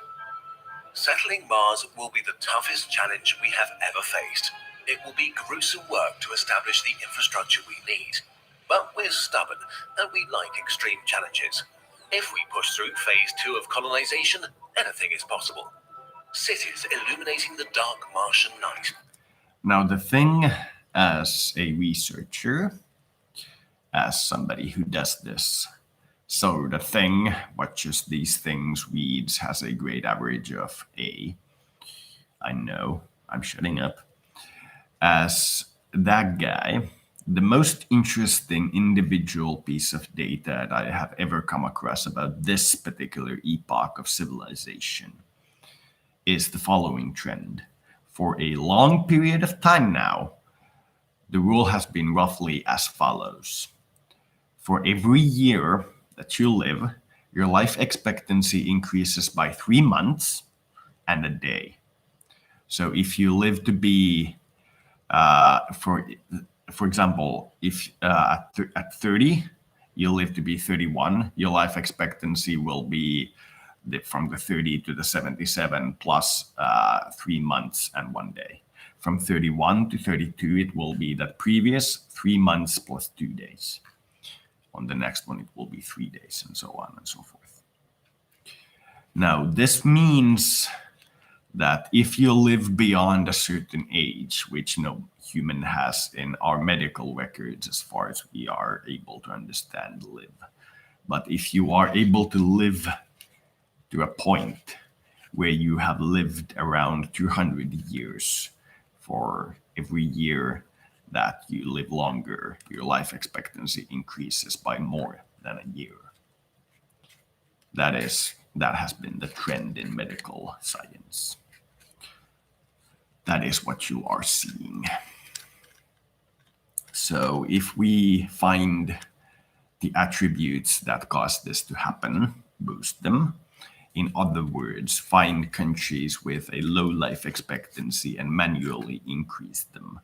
Settling Mars will be the toughest challenge we have ever faced. It will be gruesome work to establish the infrastructure we need. But we're stubborn, and we like extreme challenges. If we push through phase 2 of colonization, anything is possible. Cities illuminating the dark Martian night. Now the thing, as a researcher, as somebody who does this, so the thing watches these things, reads, has a grade average of A. I know, I'm shutting up. As that guy, the most interesting individual piece of data that I have ever come across about this particular epoch of civilization is the following trend. For a long period of time now, the rule has been roughly as follows. For every year that you live, your life expectancy increases by 3 months and a day. So if you live to be, for example, if at 30, you live to be 31, your life expectancy will be from the 30 to the 77 plus 3 months and 1 day. From 31 to 32, it will be that previous 3 months plus 2 days. On the next one, it will be 3 days, and so on and so forth. Now, this means that if you live beyond a certain age, which no human has in our medical records as far as we are able to understand live, but if you are able to live to a point where you have lived around 200 years, for every year that you live longer, your life expectancy increases by more than a year. That has been the trend in medical science. That is what you are seeing. So if we find the attributes that cause this to happen, boost them. In other words, find countries with a low life expectancy and manually increase them.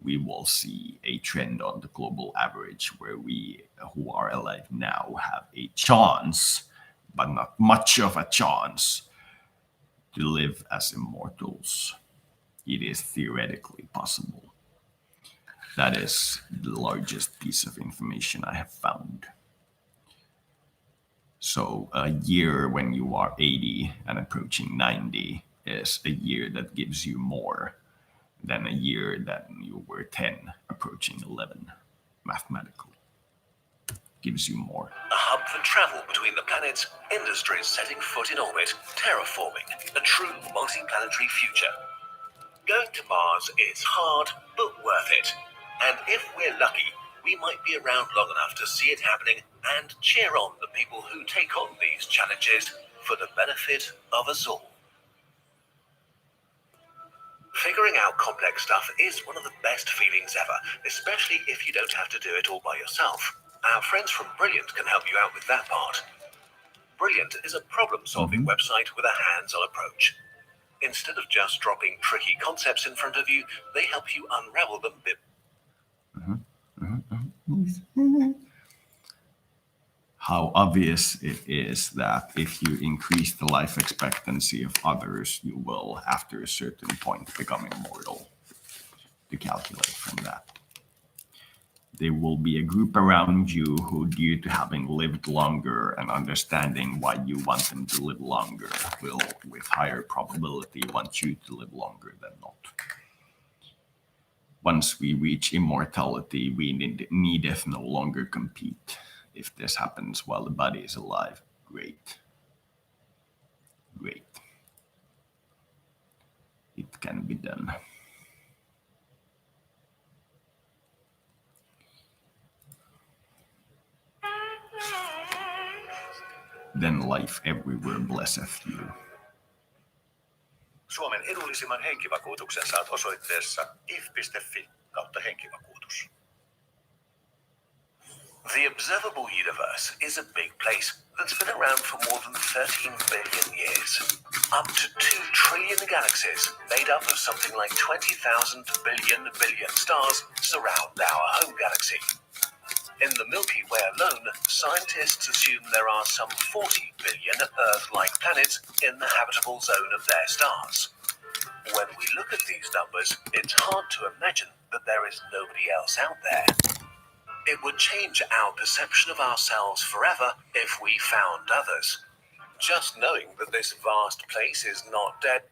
we will see a trend on the global average where we who are alive now have a chance, but not much of a chance, to live as immortals. It is theoretically possible. That is the largest piece of information I have found. So a year when you are 80 and approaching 90 is a year that gives you more than a year that you were 10 approaching 11 mathematically. Gives you more. A hub for travel between the planets, industries setting foot in orbit, terraforming, a true multi-planetary future. Going to Mars is hard, but worth it. And if we're lucky, we might be around long enough to see it happening and cheer on the people who take on these challenges for the benefit of us all. Figuring out complex stuff is one of the best feelings ever, especially if you don't have to do it all by yourself. Our friends from Brilliant can help you out with that part. Brilliant is a problem-solving website with a hands-on approach. Instead of just dropping tricky concepts in front of you, they help you unravel them bit. How obvious it is that if you increase the life expectancy of others, you will, after a certain point, become immortal. To calculate from that. There will be a group around you who, due to having lived longer and understanding why you want them to live longer, will, with higher probability, want you to live longer than not. Once we reach immortality, we needeth no longer compete. If this happens while the body is alive, great. Great. It can be done. Then life everywhere blesseth you. Suomen edullisimman henkivakuutuksen saat osoitteessa if.fi/henkivakuutus. The observable universe is a big place that's been around for more than 13 billion years. Up to 2 trillion galaxies made up of something like 20,000 billion stars surround our home galaxy. In the Milky Way alone, scientists assume there are some 40 billion Earth-like planets in the habitable zone of their stars. When we look at these numbers, it's hard to imagine that there is nobody else out there. It would change our perception of ourselves forever if we found others. Just knowing that this vast place is not dead.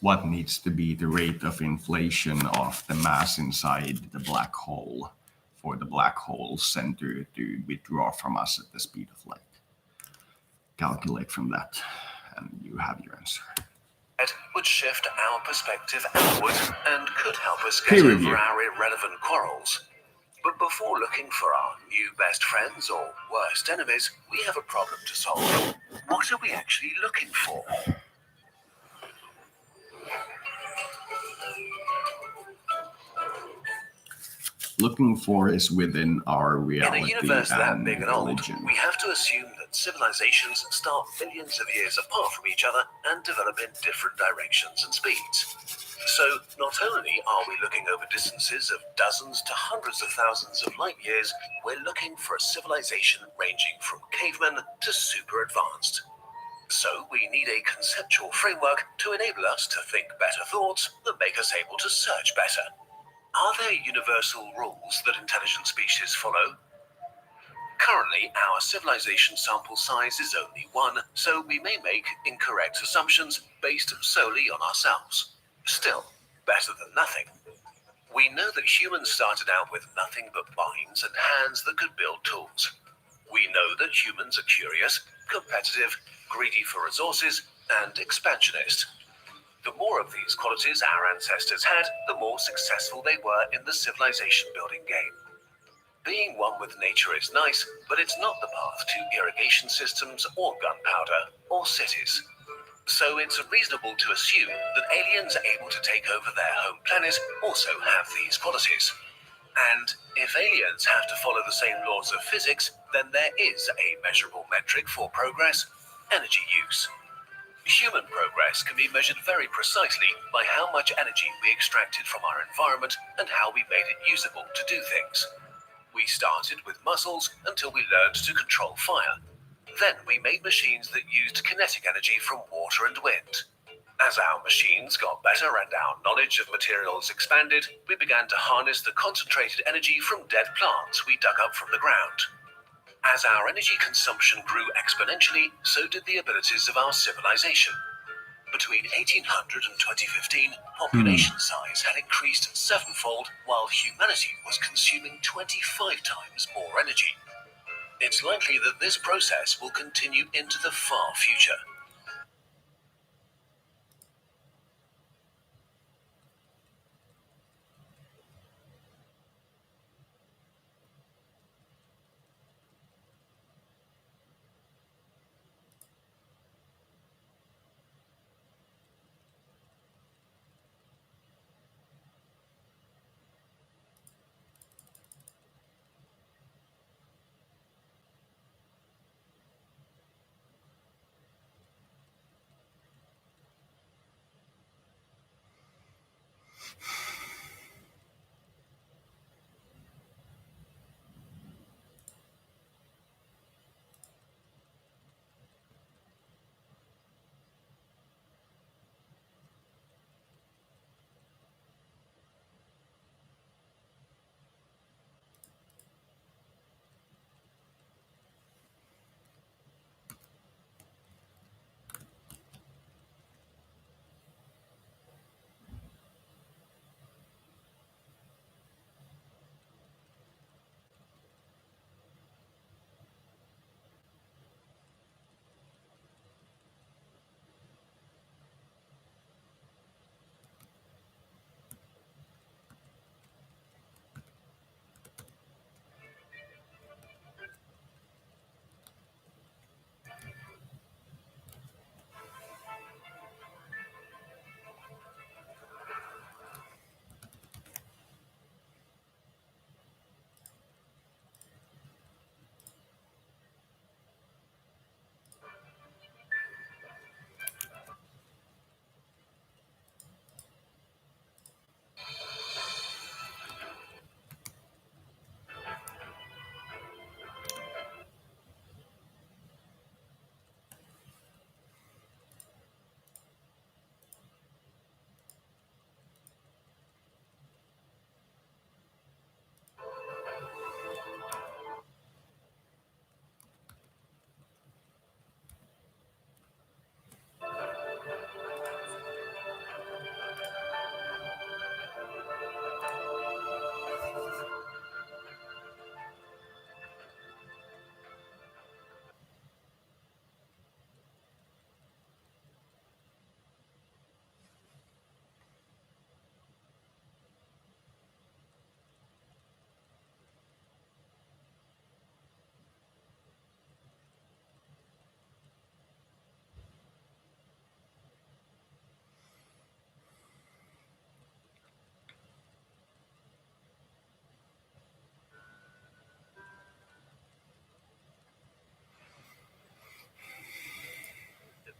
what needs to be the rate of inflation of the mass inside the black hole for the black hole center to withdraw from us at the speed of light. Calculate from that, and you have your answer. It would shift our perspective outward and could help us get over our irrelevant quarrels. But before looking for our new best friends or worst enemies, we have a problem to solve. What are we actually looking for? Looking for is within our reality. In a universe that big and old, religion. we have to assume that civilizations start millions of years apart from each other and develop in different directions and speeds. So, not only are we looking over distances of dozens to hundreds of thousands of light years, we're looking for a civilization ranging from cavemen to super advanced. So, we need a conceptual framework to enable us to think better thoughts that make us able to search better. Are there universal rules that intelligent species follow? Currently, our civilization sample size is only 1, so we may make incorrect assumptions based solely on ourselves. Still, better than nothing. We know that humans started out with nothing but minds and hands that could build tools. We know that humans are curious, competitive, greedy for resources, and expansionist. The more of these qualities our ancestors had, the more successful they were in the civilization building game. Being one with nature is nice, but it's not the path to irrigation systems or gunpowder or cities. So it's reasonable to assume that aliens able to take over their home planet also have these qualities. And if aliens have to follow the same laws of physics, then there is a measurable metric for progress: energy use. Human progress can be measured very precisely by how much energy we extracted from our environment and how we made it usable to do things. We started with muscles until we learned to control fire. Then we made machines that used kinetic energy from water and wind. As our machines got better and our knowledge of materials expanded, we began to harness the concentrated energy from dead plants we dug up from the ground. As our energy consumption grew exponentially, so did the abilities of our civilization. Between 1800 and 2015, population size had increased 7-fold, while humanity was consuming 25 times more energy. It's likely that this process will continue into the far future.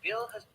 Bill has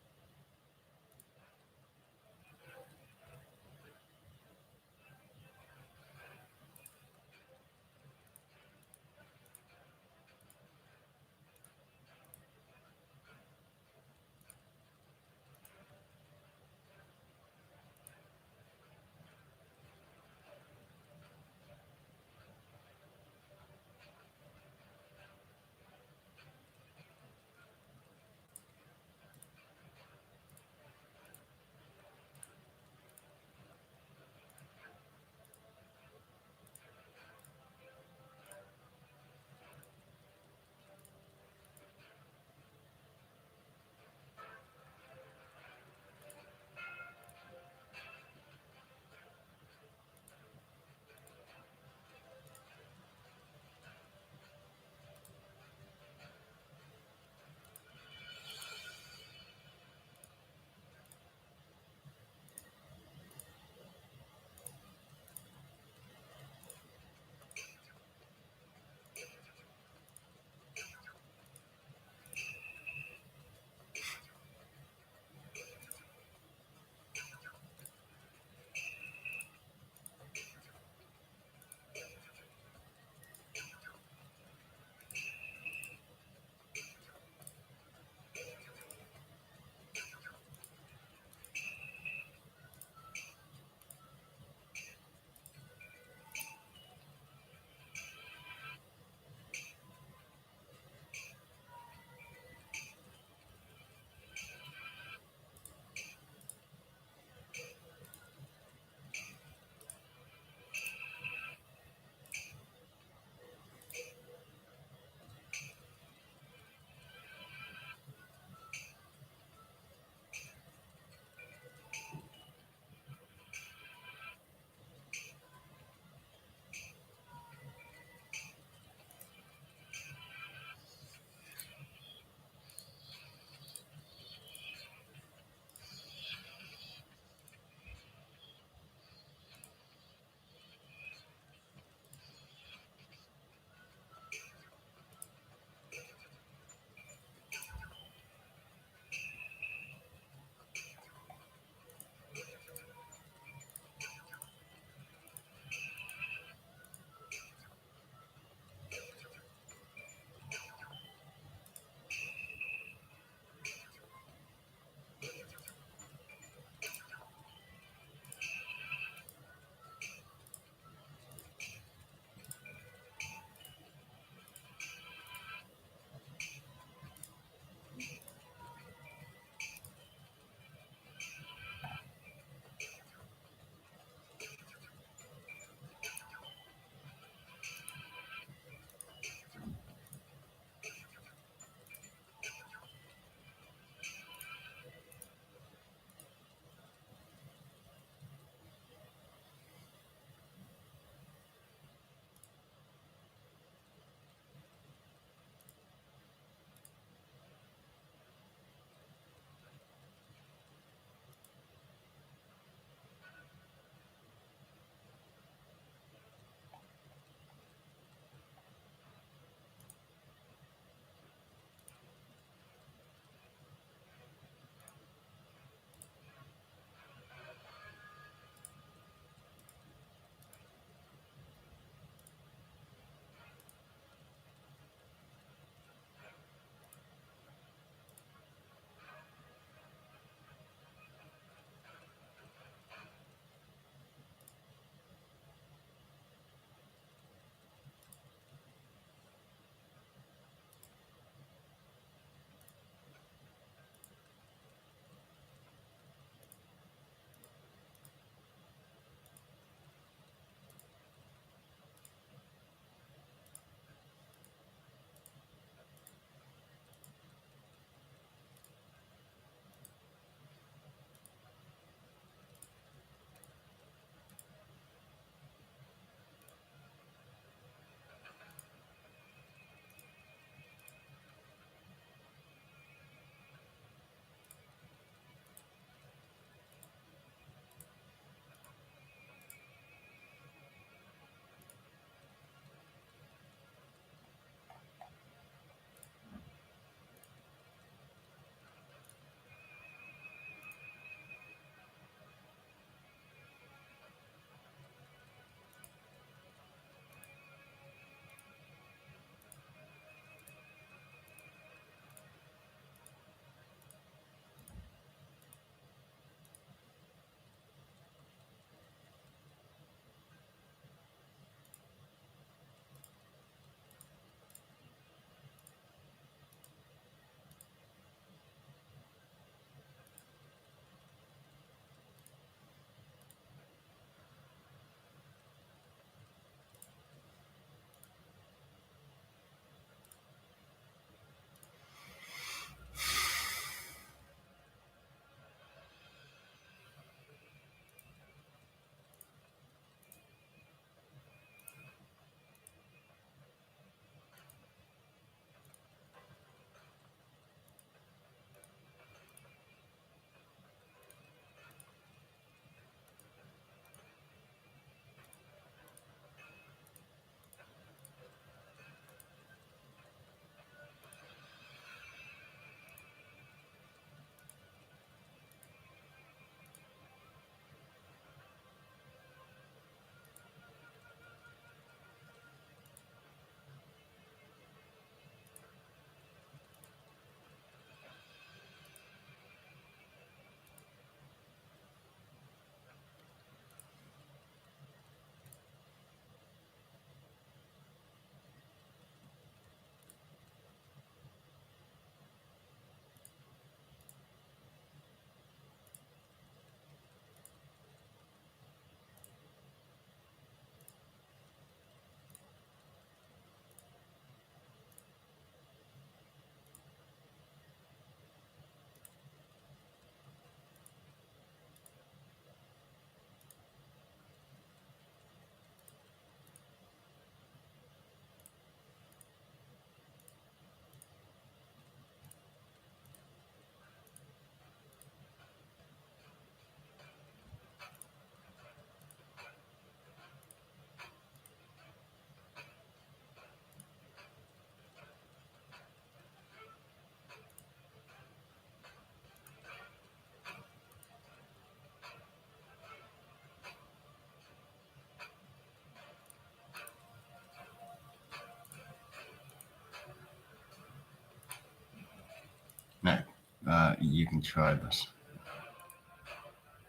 You can try this.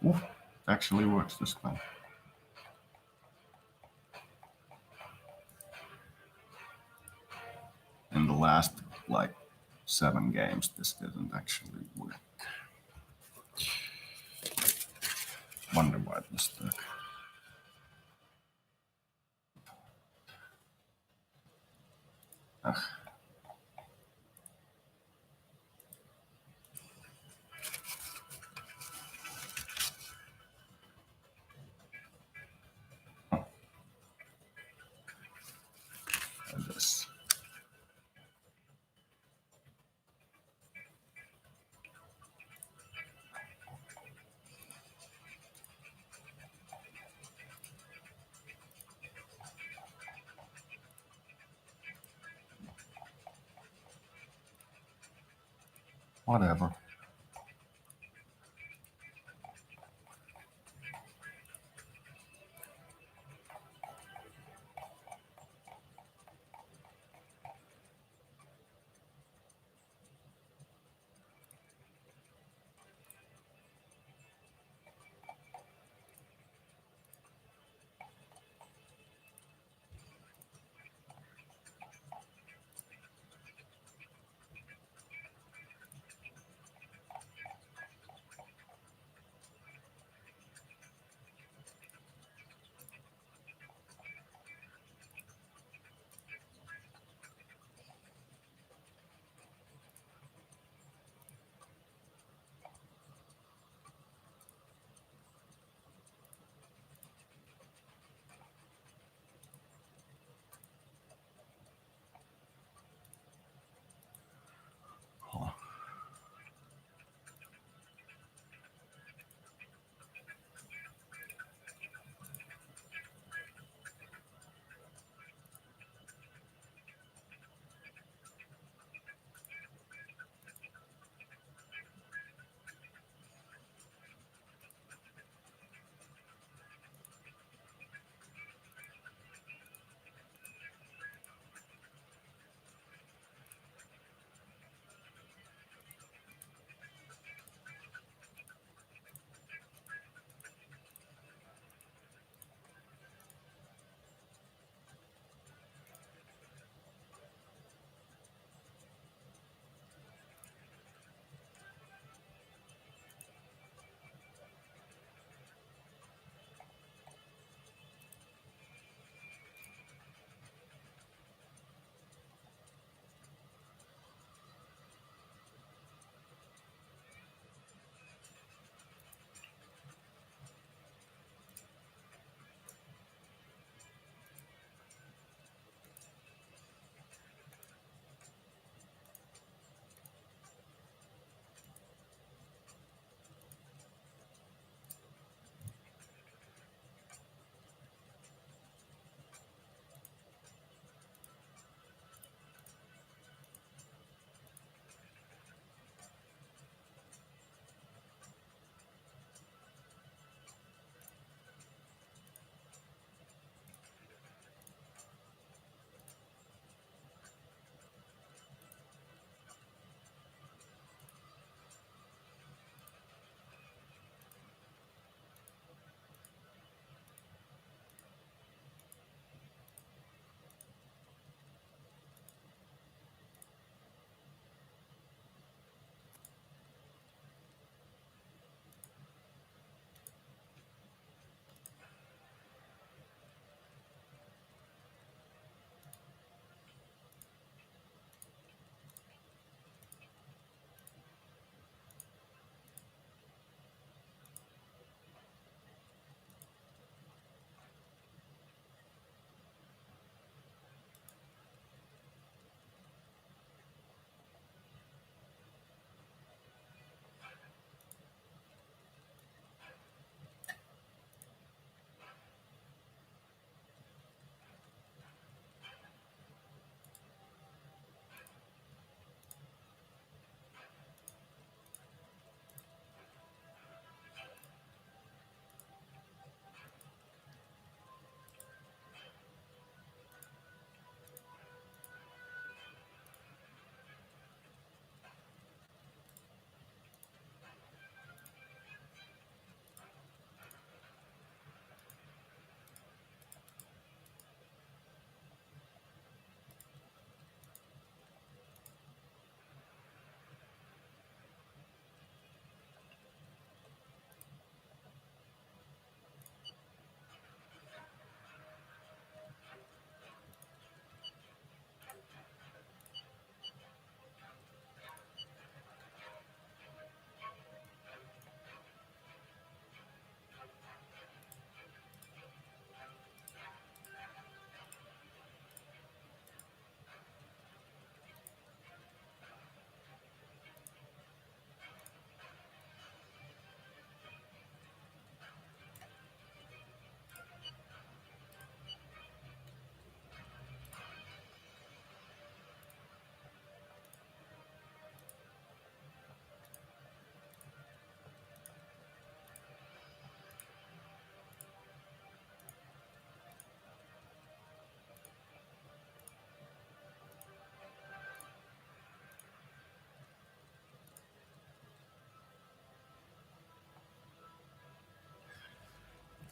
Ooh, actually works this time. In the last, like, 7 games, this didn't actually work. Wonder why it was stuck. Ugh. This. Whatever.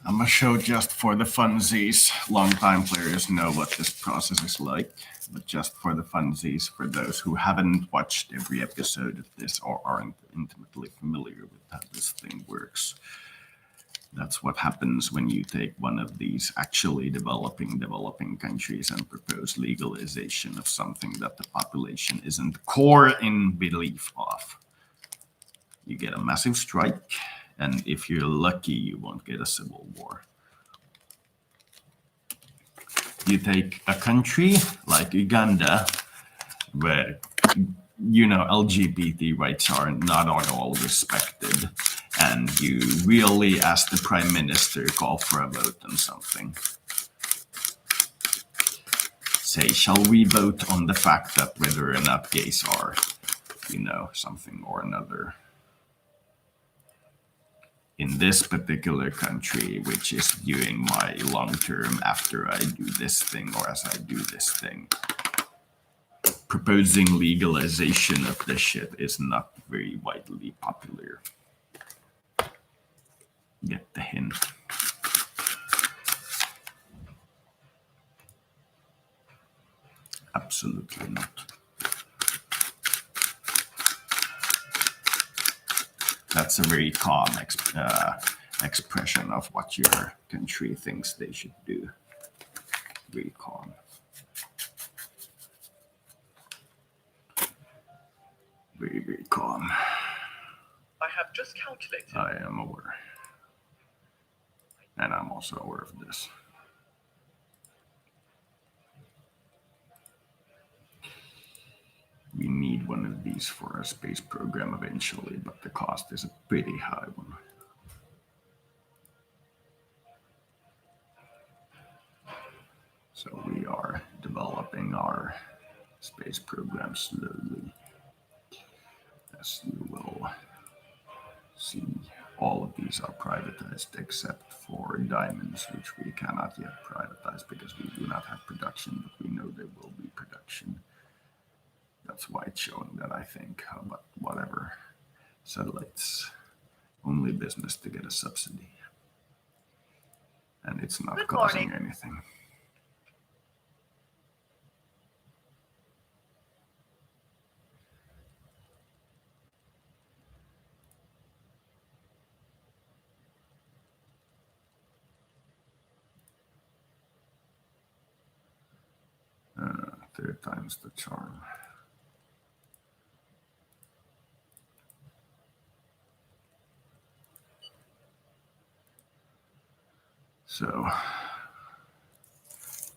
I'm gonna show just for the funsies. Long-time players know what this process is like, but just for the funsies, for those who haven't watched every episode of this or aren't intimately familiar with how this thing works, that's what happens when you take one of these actually developing countries and propose legalization of something that the population isn't core in belief of. You get a massive strike, and if you're lucky, you won't get a civil war. You take a country like Uganda, where, LGBT rights are not at all respected, and you really, as the prime minister, call for a vote on something. Say, shall we vote on the fact that whether or not gays are, something or another? In this particular country, which is viewing my long term after I do this thing or as I do this thing, proposing legalization of this shit is not very widely popular. Get the hint. Absolutely not. That's a very calm expression of what your country thinks they should do. Very calm. Very, very calm. I have just calculated. I am aware. And I'm also aware of this. We need one of these for our space program eventually, but the cost is a pretty high one. So we are developing our space program slowly. As you will see, all of these are privatized except for diamonds, which we cannot yet privatize because we do not have production, but we know there will be production. That's why it's showing that, I think, but whatever. Satellites, only business to get a subsidy. And it's not causing anything. Third time's the charm. So,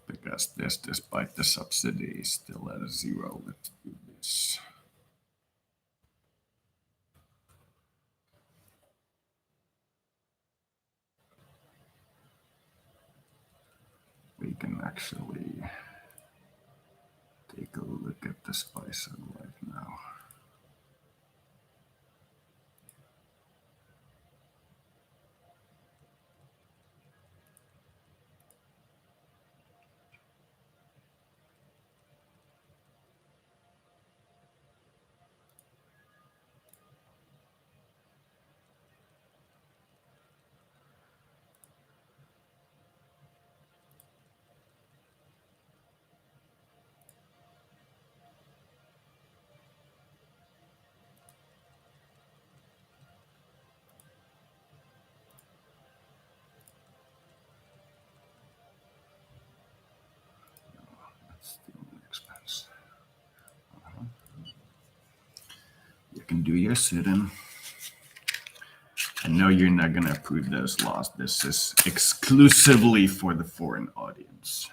because this, despite the subsidy, is still at a zero, let's do this. We can actually take a look at the spice of life now. You can do your sit-in. I know you're not going to approve those laws. This is exclusively for the foreign audience.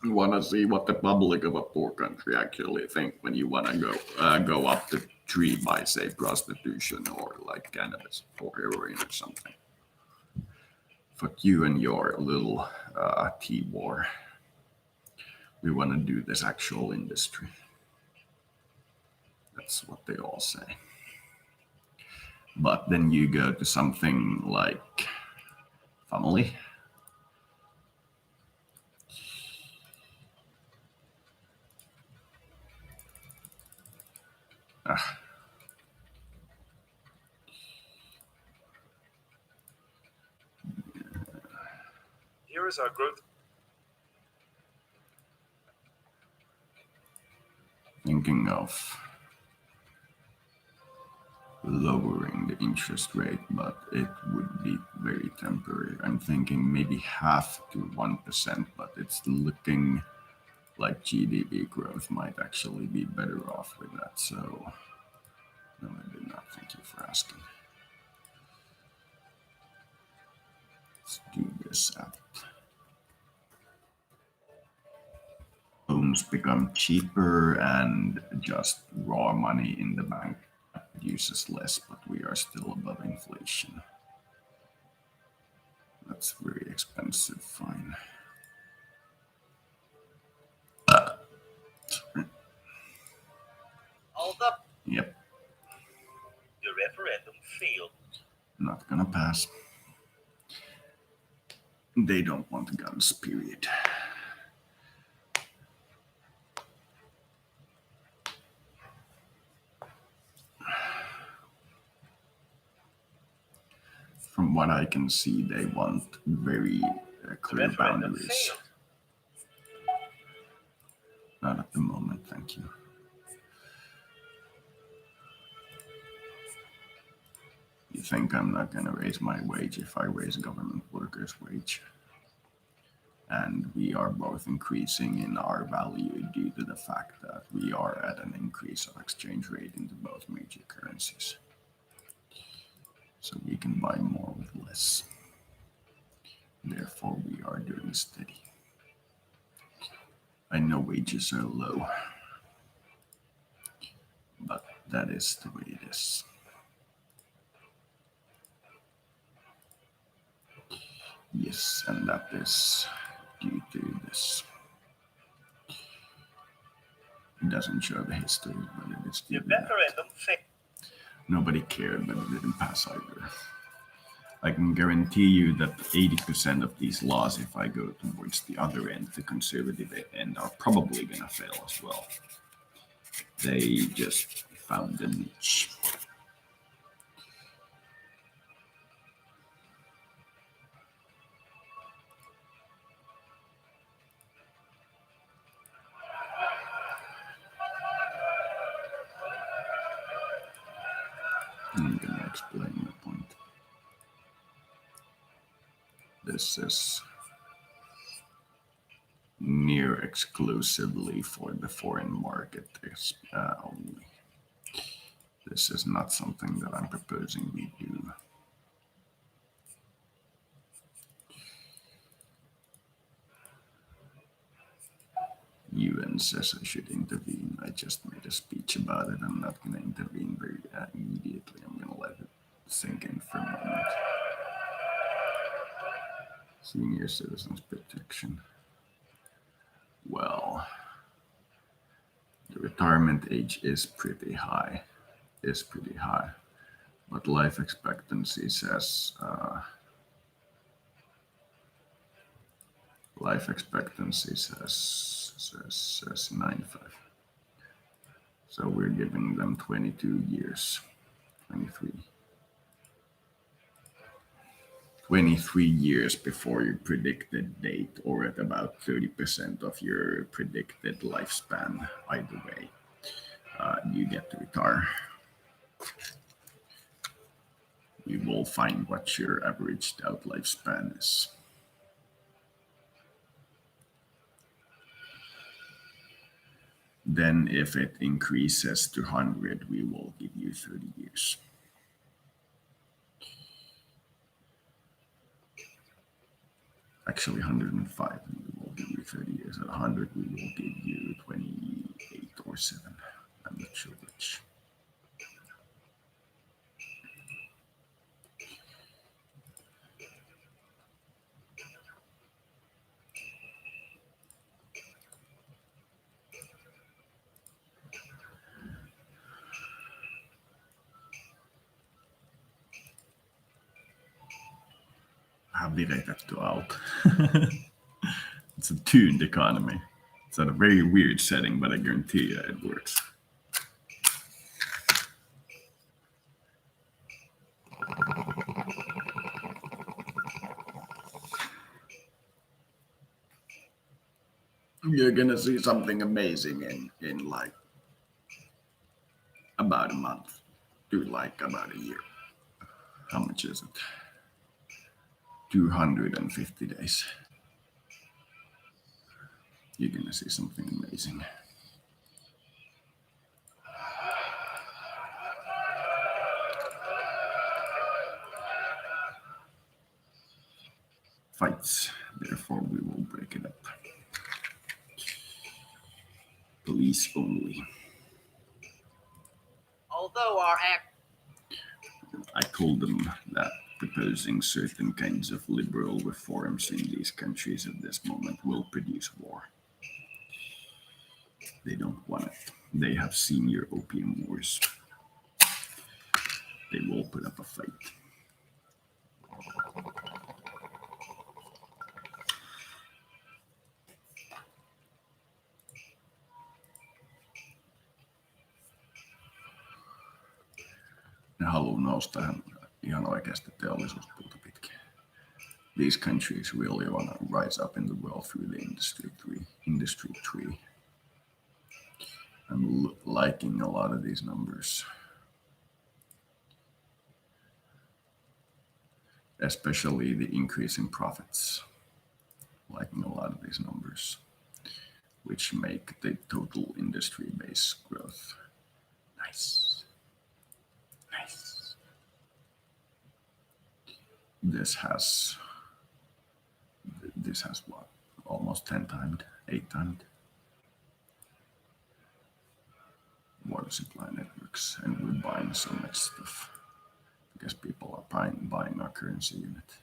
You want to see what the public of a poor country actually think when you want to go up the tree by, say, prostitution or like cannabis or heroin or something. Fuck you and your little tea war. We want to do this actual industry. That's what they all say. But then you go to something like family. Here is our growth. Thinking of lowering the interest rate, but it would be very temporary. I'm thinking maybe half to 1%, but it's looking like GDP growth might actually be better off with that. So, no, I did not. Thank you for asking. Let's do this at loans become cheaper and just raw money in the bank produces less, but we are still above inflation. That's very expensive. Fine. Sorry. Hold up. Yep. The referendum failed. Not gonna pass. They don't want guns, period. From what I can see, they want very clear boundaries. Failed. Not at the moment, thank you. You think I'm not gonna raise my wage if I raise government workers' wage? And we are both increasing in our value due to the fact that we are at an increase of exchange rate into both major currencies. So we can buy more with less. Therefore, we are doing steady. I know wages are low, but that is the way it is. Yes, and that is due to this. It doesn't show the history, but it is due The to that. referendum failed. Nobody cared, but it didn't pass either. I can guarantee you that 80% of these laws, if I go towards the other end, the conservative end, are probably going to fail as well. They just found a niche. I'm going to explain my point. This is near exclusively for the foreign market only. This is not something that I'm proposing we do. UN says I should intervene. I just made a speech about it. I'm not going to intervene very immediately. I'm going to let it sink in for a moment. Senior Citizens Protection. Well, the retirement age is pretty high. But life expectancy says says 95. So we're giving them 22 years, 23. 23 years before your predicted date, or at about 30% of your predicted lifespan. Either way, you get to retire. We will find what your averaged out lifespan is. Then if it increases to 100, we will give you 30 years. Actually, 105, we will give you 30 years. At 100, we will give you 28 or 7. I'm not sure which. Habdireitetty out. It's a tuned economy. It's at a very weird setting, but I guarantee you it works. You're gonna see something amazing in like about a month to like about a year. How much is it? 250 days. You're gonna see something amazing. Fights, therefore we will break it up. Police only. Although our I told them that proposing certain kinds of liberal reforms in these countries at this moment will produce war. They don't want it. They have seen your opium wars. They will put up a fight. Ne haluaa nousta ihan oikeasti teollisuuspuuta pitkin. These countries really want to rise up in the world through the industry tree. I'm liking a lot of these numbers. Especially the increase in profits. Liking a lot of these numbers, which make the total industry base growth nice. Nice. This has what? Almost 10 times, 8 times. Water supply networks, and we're buying so much stuff because people are buying our currency unit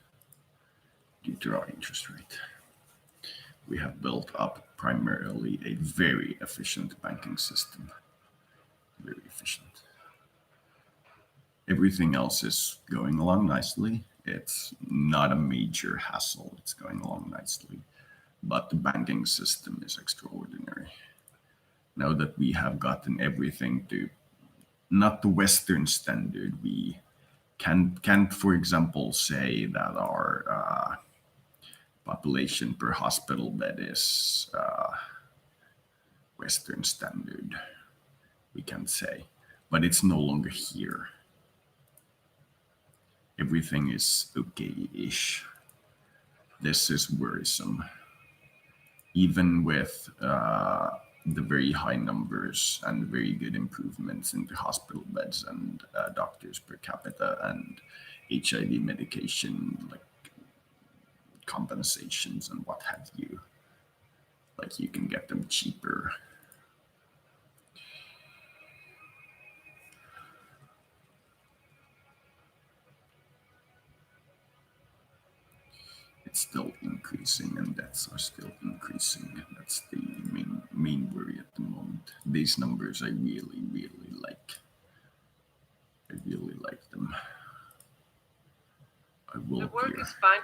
due to our interest rate. We have built up primarily a very efficient banking system. Very efficient. Everything else is going along nicely. It's not a major hassle. It's going along nicely. But the banking system is extraordinary. Now that we have gotten everything to not the Western standard, we can't, for example, say that our population per hospital bed is Western standard. We can't say, but it's no longer here. Everything is okay-ish. This is worrisome. Even with the very high numbers and very good improvements in the hospital beds and doctors per capita and HIV medication, like compensations and what have you. Like you can get them cheaper. It's still increasing and deaths are still increasing. That's the main worry at the moment. These numbers I really, really like. I really like them. I will the work here. is fine.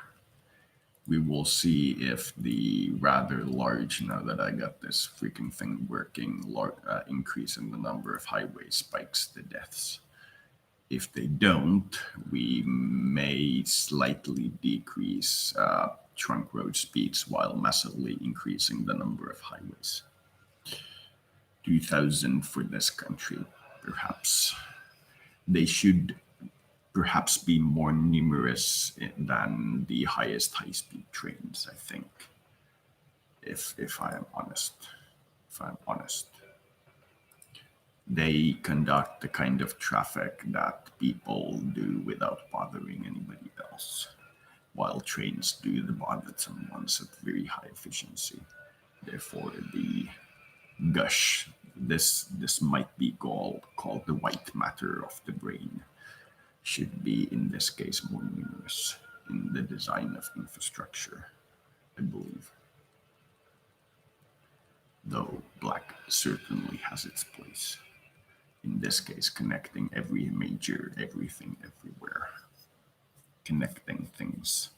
We will see if the rather large, now that I got this freaking thing working, increase in the number of highways spikes the deaths. If they don't, we may slightly decrease trunk road speeds while massively increasing the number of highways. 2,000 for this country, perhaps. They should perhaps be more numerous than the highest high-speed trains, I think. If I am honest. They conduct the kind of traffic that people do without bothering anybody else, while trains do the bothersome ones at very high efficiency. Therefore, the gush, this might be called the white matter of the brain, should be in this case more numerous in the design of infrastructure, I believe. Though black certainly has its place. In this case, connecting every major, everything, everywhere. Connecting things.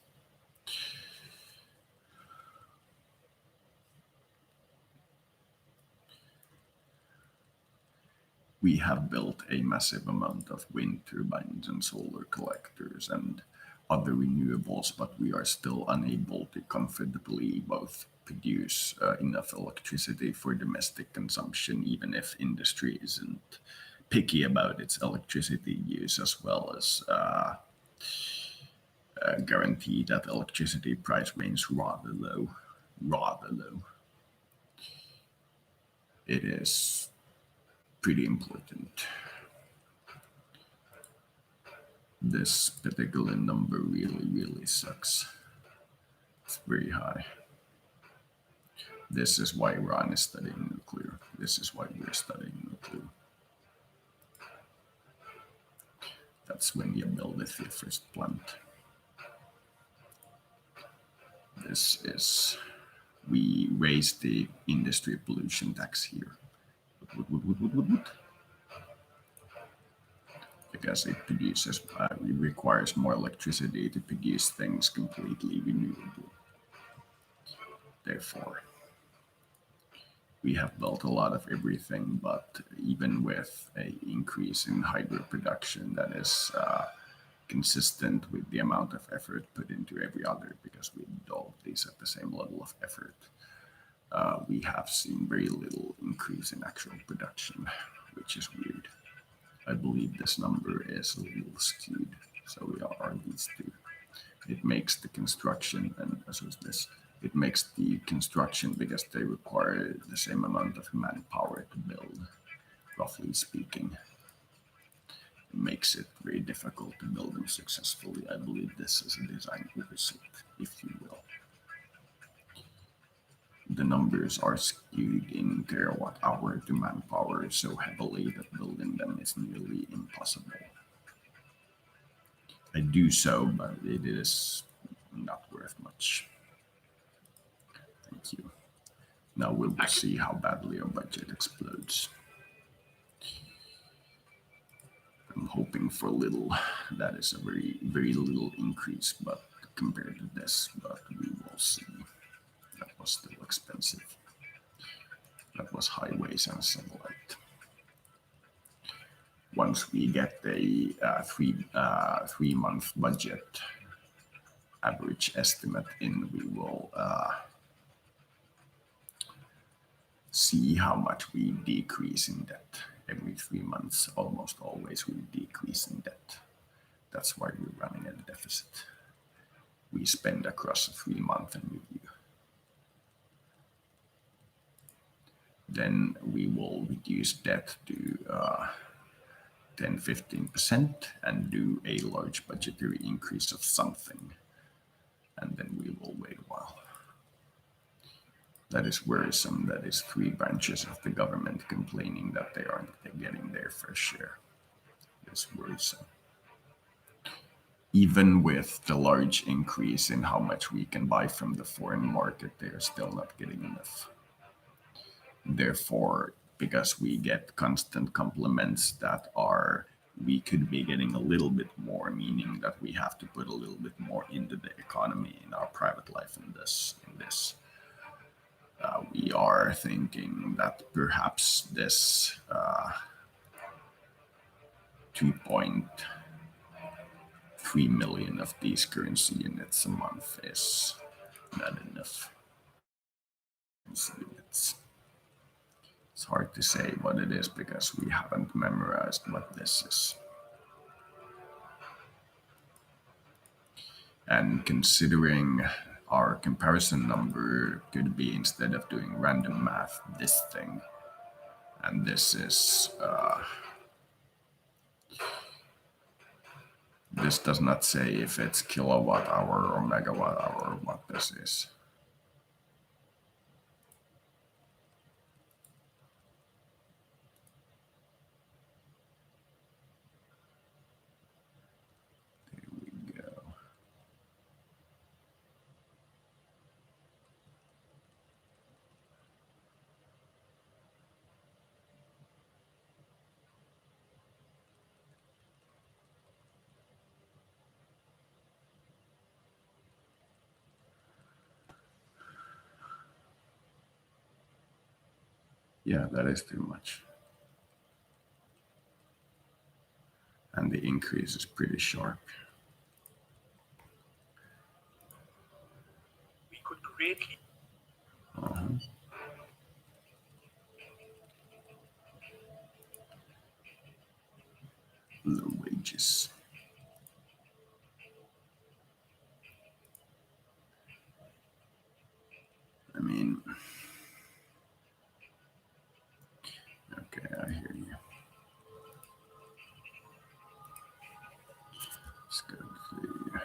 We have built a massive amount of wind turbines and solar collectors and other renewables, but we are still unable to comfortably both produce enough electricity for domestic consumption, even if industry isn't picky about its electricity use, as well as guarantee that electricity price remains rather low. It is pretty important. This particular number really sucks. It's very high. This is why Iran is studying nuclear. This is why we're studying nuclear. That's when you build the first plant. This is, we raise the industry pollution tax here. Because it produces, it requires more electricity to produce things completely renewable. Therefore, we have built a lot of everything, but even with an increase in hydro production that is consistent with the amount of effort put into every other, because we do all of these at the same level of effort, we have seen very little increase in actual production, which is weird. I believe this number is a little skewed, so we are these two. It makes the construction, and as was this, it makes the construction, because they require the same amount of manpower to build, roughly speaking. It makes it very difficult to build them successfully. I believe this is a design oversight, if you will. The numbers are skewed in terawatt hour to manpower so heavily that building them is nearly impossible. I do so, but it is not worth much. Thank you. Now we will see how badly our budget explodes. I'm hoping for little. That is a very little increase, but compared to this, but we will see. That was still expensive. That was highways and satellite. Once we get the 3-month budget average estimate in, we will see how much we decrease in debt. Every 3 months, almost always we decrease in debt. That's why we're running a deficit. We spend across a 3-month and review. Then we will reduce debt to 10-15% and do a large budgetary increase of something. And then we will wait a while. That is worrisome. That is 3 branches of the government complaining that they aren't getting their fair share. It's worrisome. Even with the large increase in how much we can buy from the foreign market, they are still not getting enough. Therefore, because we get constant compliments that are, we could be getting a little bit more, meaning that we have to put a little bit more into the economy in our private life in this. We are thinking that perhaps this 2.3 million of these currency units a month is not enough. It's hard to say what it is because we haven't memorized what this is. And considering our comparison number could be, instead of doing random math, this thing. And this is, this does not say if it's kilowatt hour or megawatt hour or what this is. Yeah, that is too much. And the increase is pretty sharp. could greatly. Low wages. I mean, okay, I hear you. Let's go see.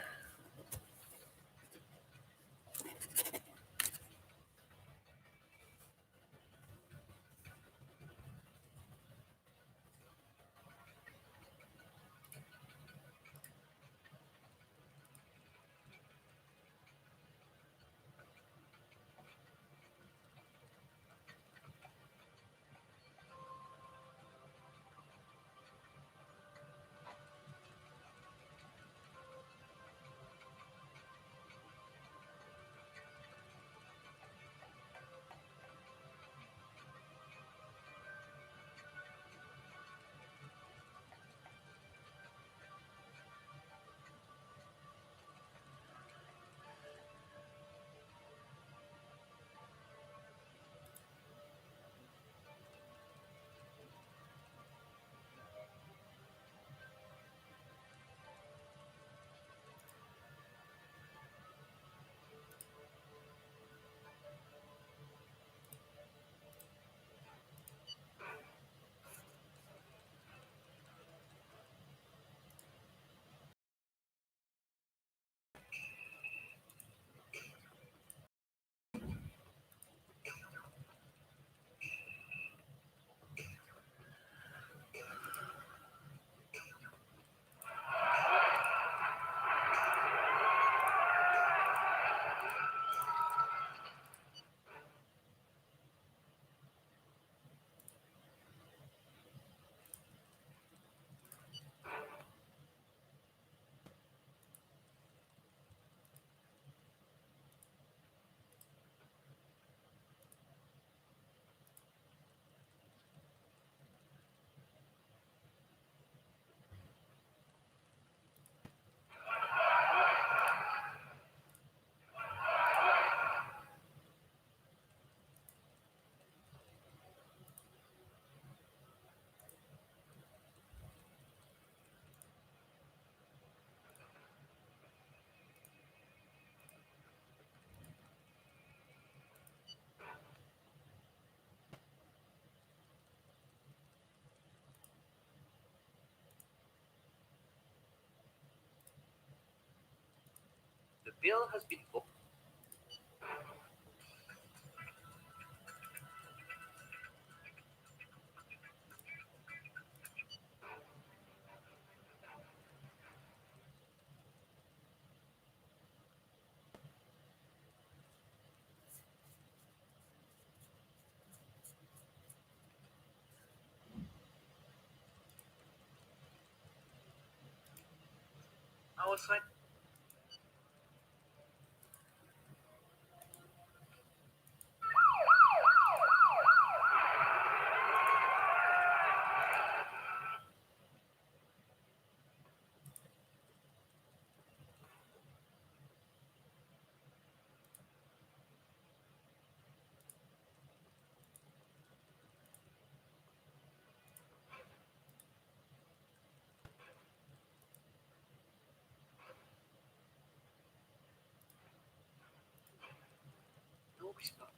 The bill has been booked. I was like, no, he's not.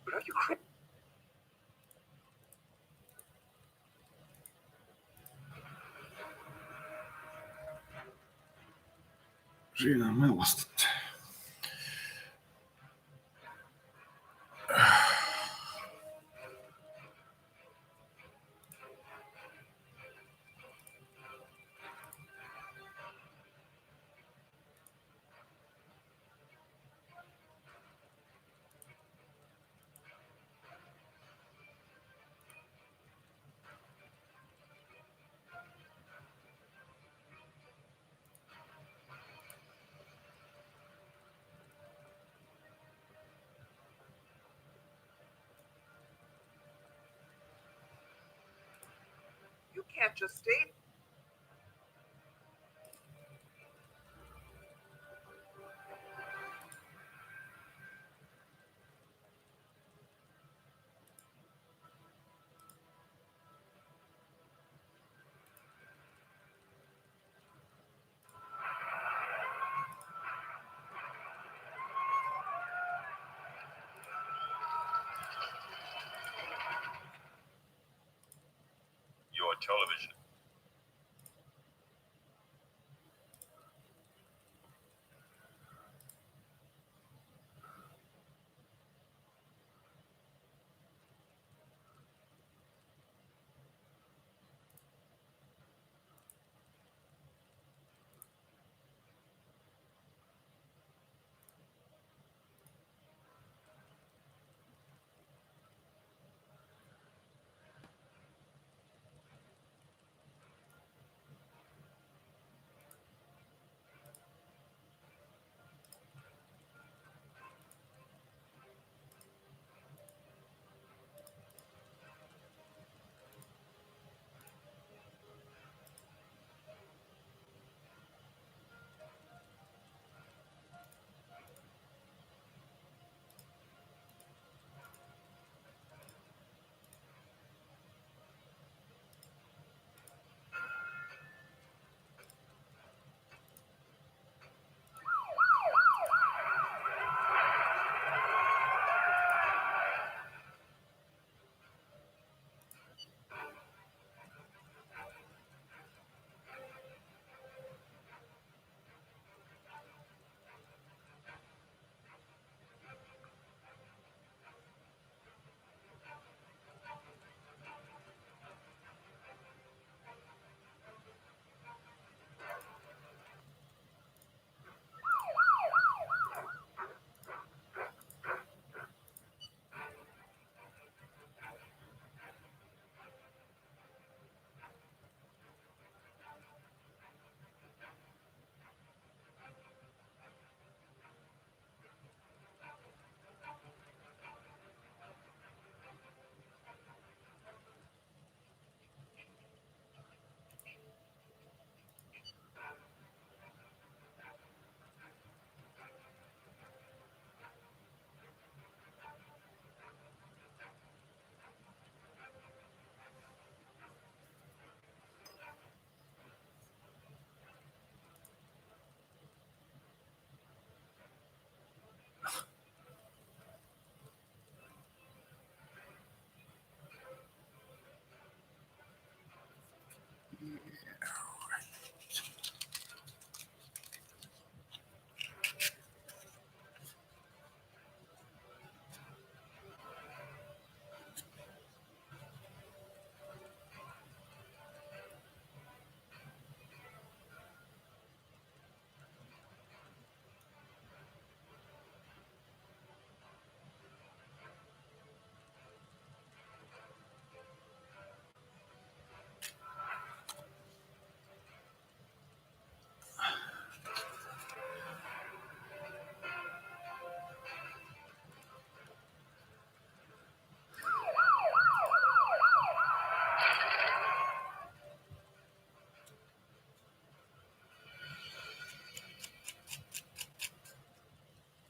But are you crazy? Redan mellastat. can't just stay. Your television.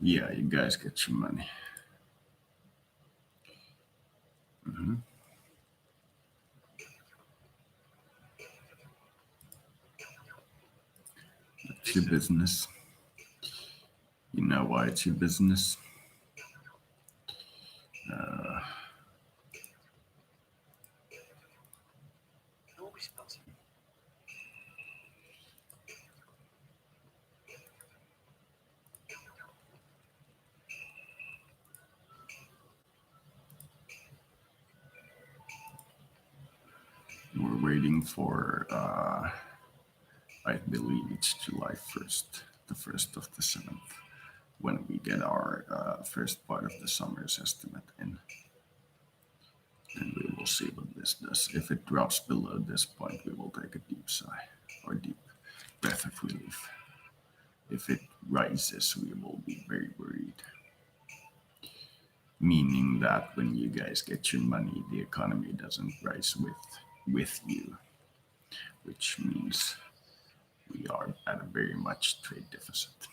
Yeah, you guys get your money. It's your business. You know why it's your business? We're waiting for, I believe it's July 1st, the 1st of the 7th, when we get our first part of the summer's estimate in. And we will see what this does. If it drops below this point, we will take a deep sigh or deep breath of relief. If it rises, we will be very worried. Meaning that when you guys get your money, the economy doesn't rise with you. which means we are at a very much trade deficit.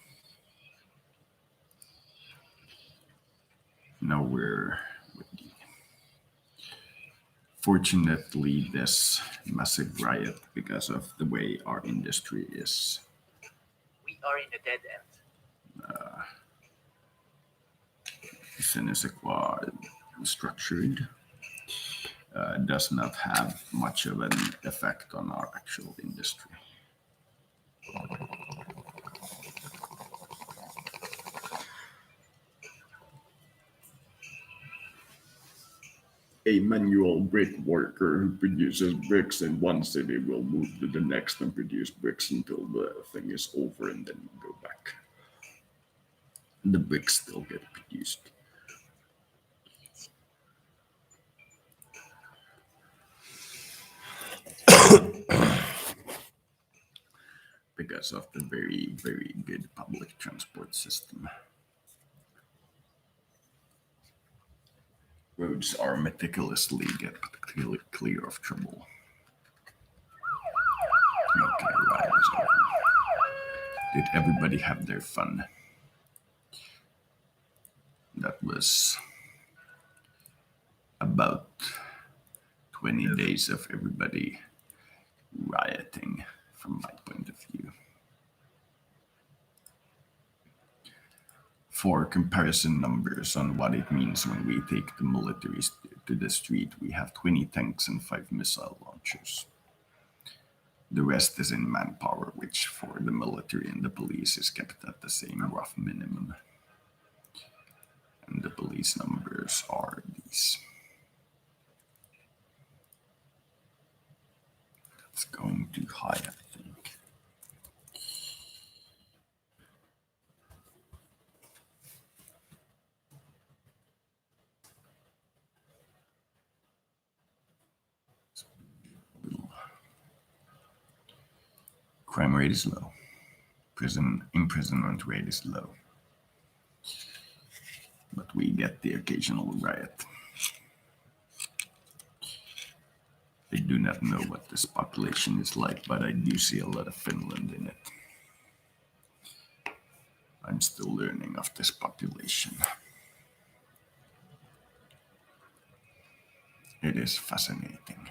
Now we're with the fortunately this massive riot because of the way our industry is. We are in a dead end. Structured does not have much of an effect on our actual industry. A manual brick worker who produces bricks in one city will move to the next and produce bricks until the thing is over and then go back. The bricks still get produced. Because of the very, very good public transport system. Roads are meticulously kept clear of trouble. Okay, ride is over. Did everybody have their fun? That was about 20 days of everybody rioting from my point of view. For comparison numbers on what it means when we take the military to the street, we have 20 tanks and 5 missile launchers. The rest is in manpower, which for the military and the police is kept at the same rough minimum. And the police numbers are these. It's going too high, I think. Crime rate is low. Imprisonment rate is low. But we get the occasional riot. I do not know what this population is like, but I do see a lot of Finland in it. I'm still learning of this population. It is fascinating.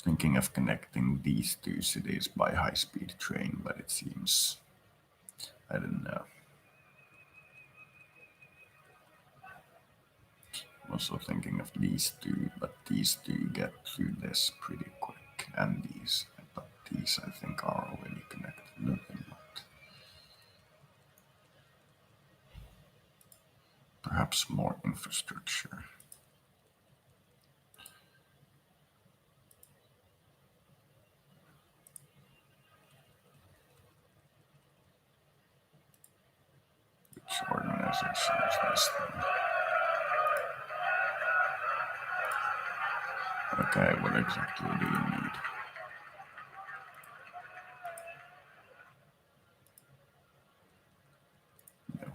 Thinking of connecting these two cities by high-speed train, but it seems, I don't know. Also thinking of these two, but these two get through this pretty quick, and these, but these I think are already connected. No, they're not. Perhaps more infrastructure. Which organization is this thing? Okay, what exactly do you need? No.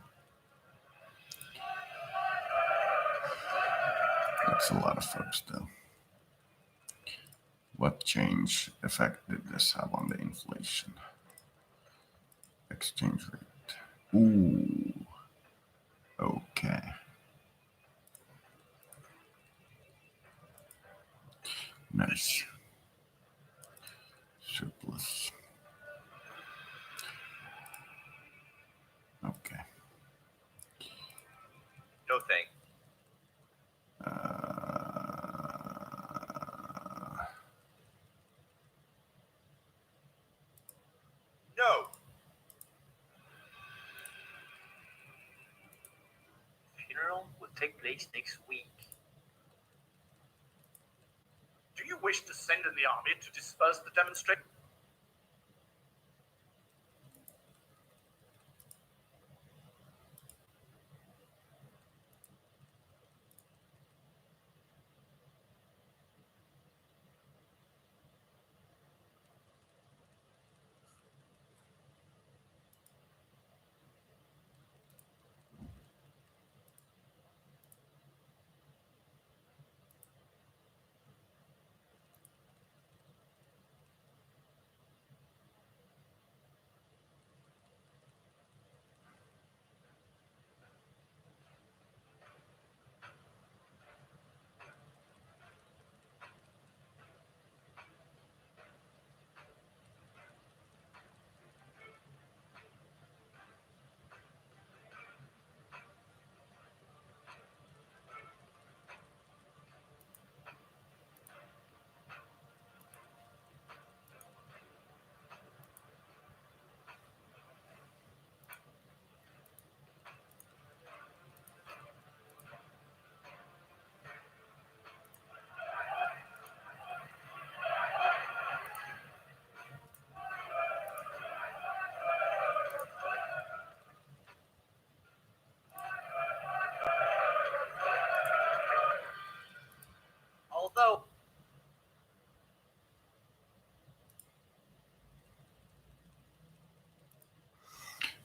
That's a lot of folks, though. What change effect did this have on the inflation? Exchange rate. Ooh. Okay. Nice. Surplus. Okay. No thing. No. Funeral will take place next week. Do you wish to send in the army to disperse the demonstration?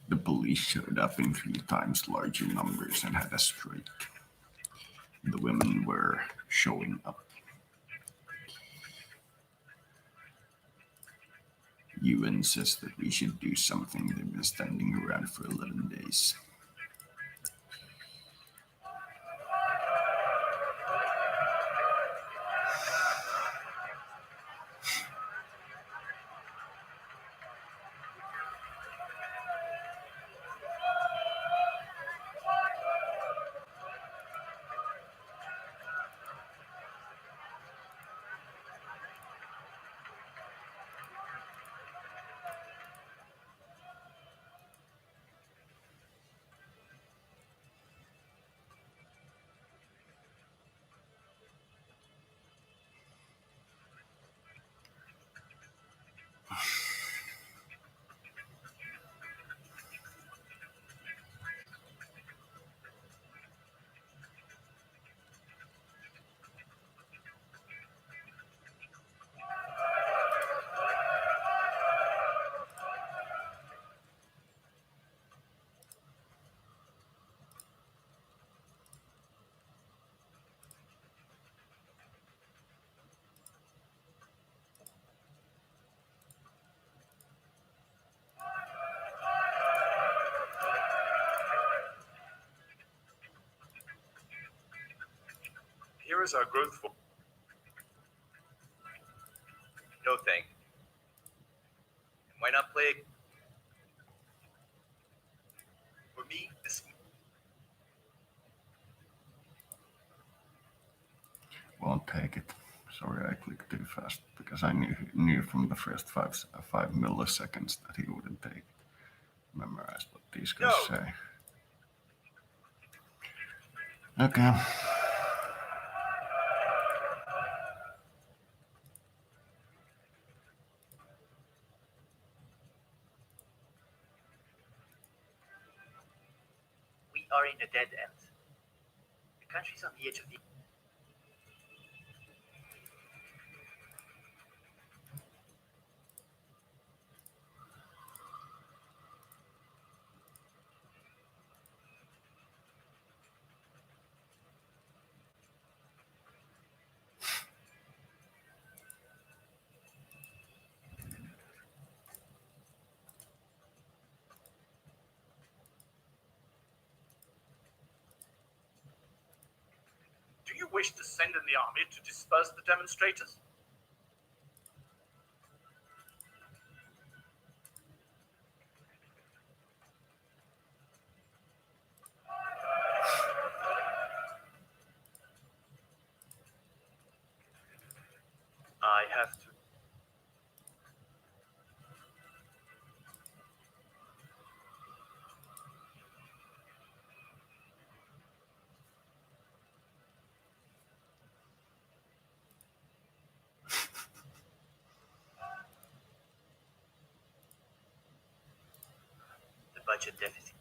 The police showed up in 3 times larger numbers and had a strike. The women were showing up. UN says that we should do something. They've been standing around for 11 days. Here is our growth for. No thank. And why not play? For me, this. Won't take it. Sorry, I clicked too fast because I knew from the first 5 milliseconds that he wouldn't take it. Memorize what these guys say. Okay. We are in a dead end. The country's on the edge of the. Do you wish to send in the army to disperse the demonstrators? I have to. The budget deficit.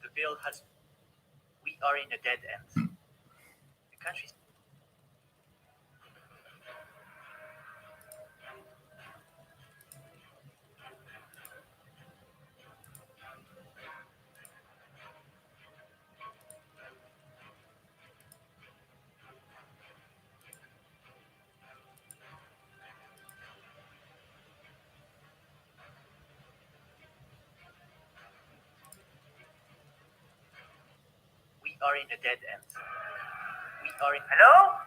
The bill has. We are in a dead end. The country's. are in a dead end. We are in. Hello?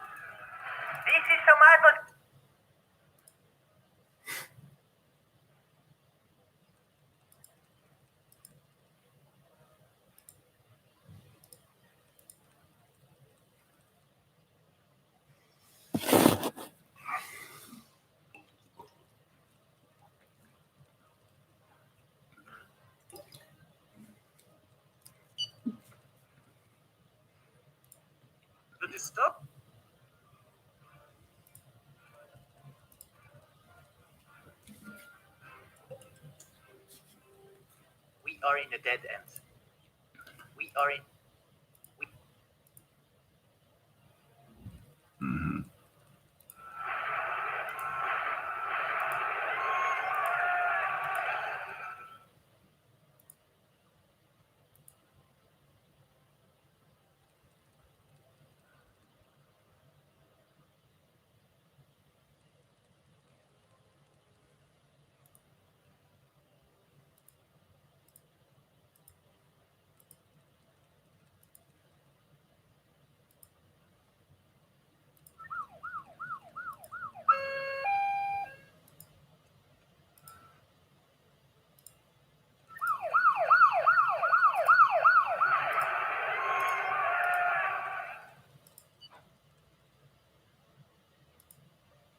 This is Tomato. The disturb. We are in a dead end. We are in. We...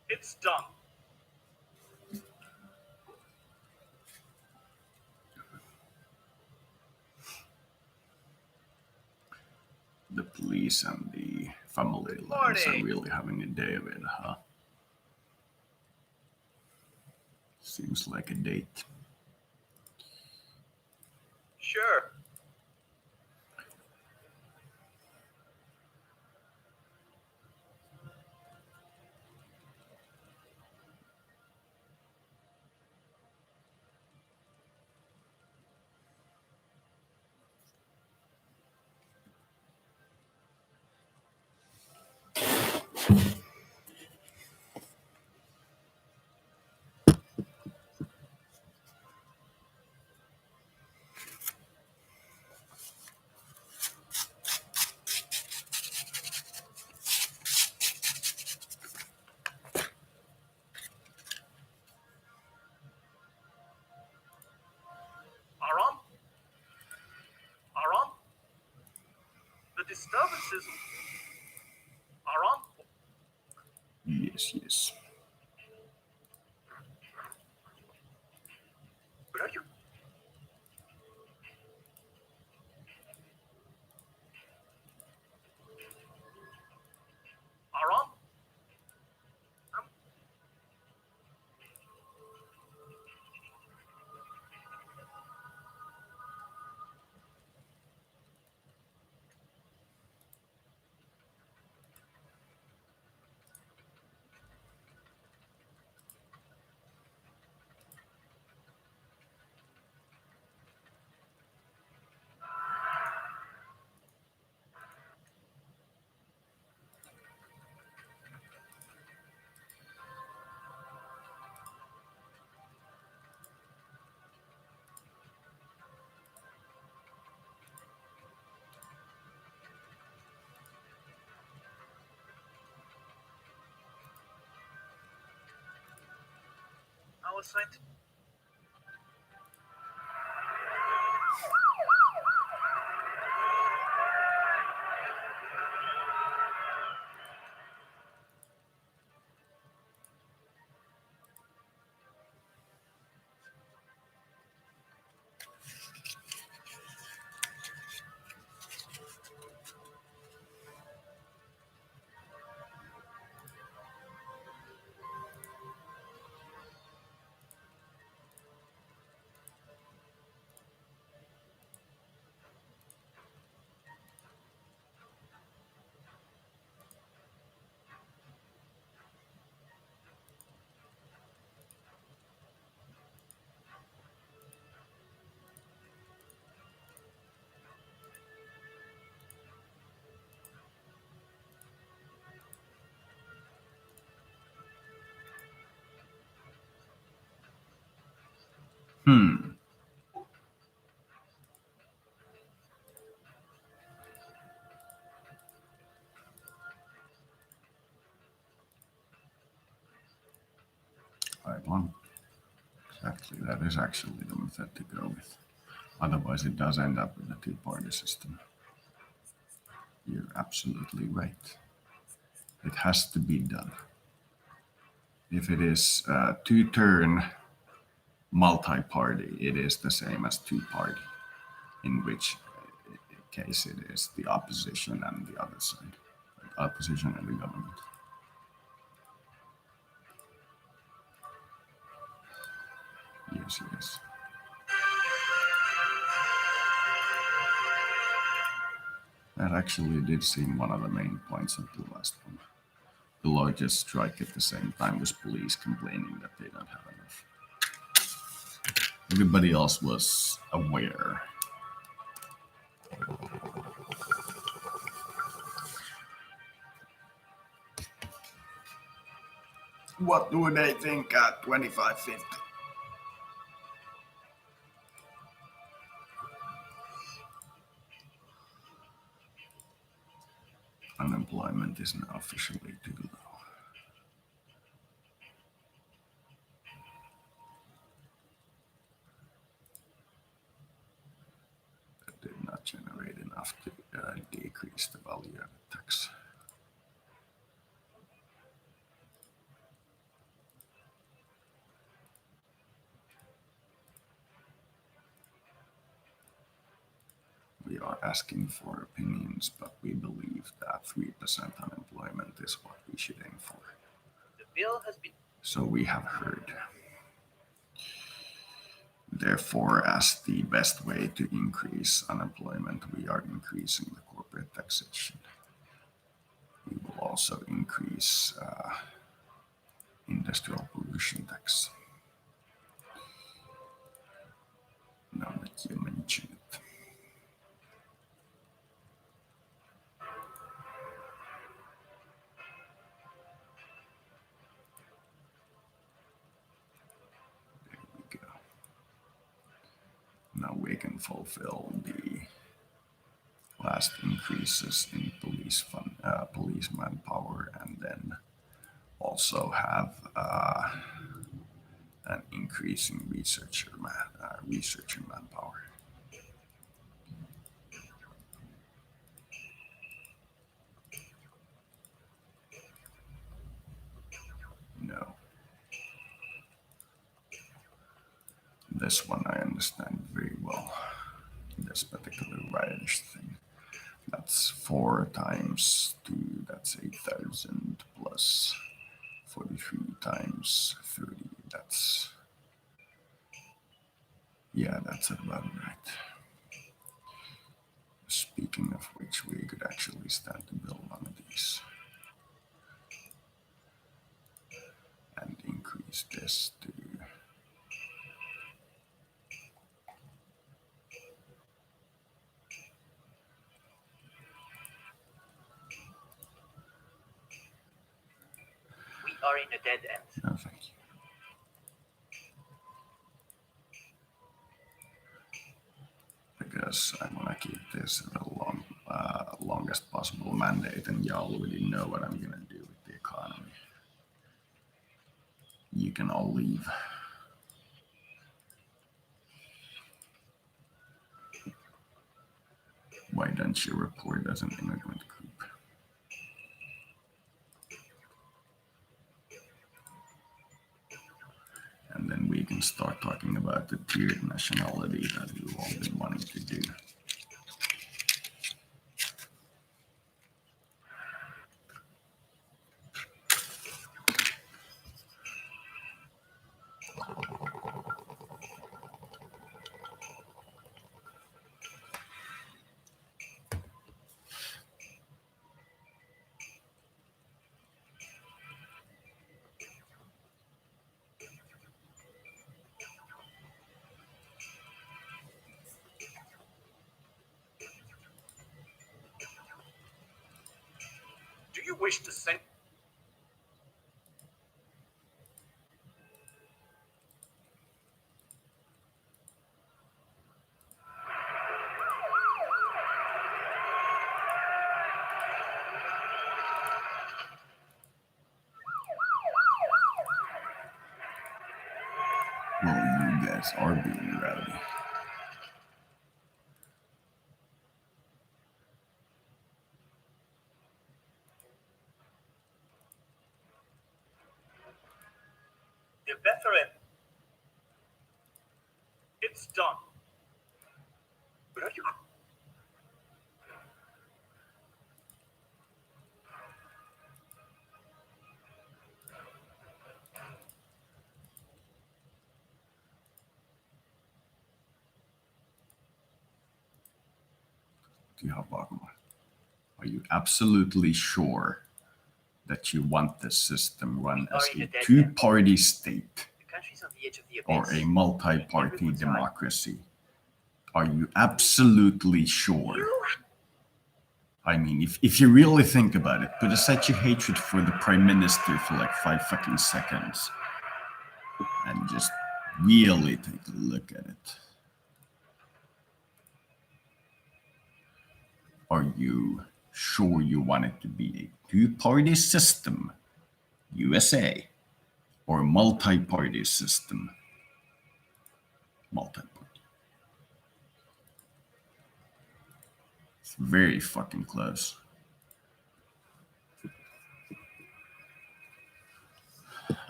It's done. The police and the family lines are really having a day of it, huh? Seems like a date. Sure. Aram? Aram? The disturbances. Aram? Yes, yes. Where are you? Aram? I was trying to. point. Exactly, that is actually the method to go with. Otherwise, it does end up with a two-party system. You're absolutely right. It has to be done. If it is two-turn multi-party, it is the same as two-party, in which case it is the opposition and the other side, the opposition and the government. Yes, yes. That actually did seem one of the main points of the last one. The largest strike at the same time was police complaining that they don't have enough. Everybody else was aware. What do they think at 25.50? Unemployment is now officially too low. That did not generate enough to decrease the value of the tax. We are asking for opinions, but we believe that 3% unemployment is what we should aim for. The bill has been. So we have heard. Therefore, as the best way to increase unemployment, we are increasing the corporate taxation. We will also increase industrial pollution tax. Now that you mention it. There we go. Now we can fulfill the last increases in police manpower, and then also have an increase in researcher manpower. No. This one I understand very well. This particular riotous thing. That's 4 times 2, that's 8,000 plus 43 times 30, that's... Yeah, that's about right. Speaking of which, we could actually start to build one of these. And increase this to... We are in a dead end. No, thank you. Because I want to keep this the longest possible mandate, and y'all already know what I'm going to do with the economy. You can all leave. Why don't you report as an immigrant group? And then we can start talking about the tiered nationality that we've all been wanting to do. Do you wish to send? guys are being rowdy. The veteran. It's done. Where are you? Are you absolutely sure that you want the system run as are in a a dead two-party state The country's on the edge of the or abyss. a multi-party Everyone's dying. democracy? Are you absolutely sure? I mean, if you really think about it, put aside your hatred for the Prime Minister for like 5 fucking seconds and just really take a look at it. Are you sure you want it to be a two-party system, USA, or a multi-party system, multi-party? It's very fucking close.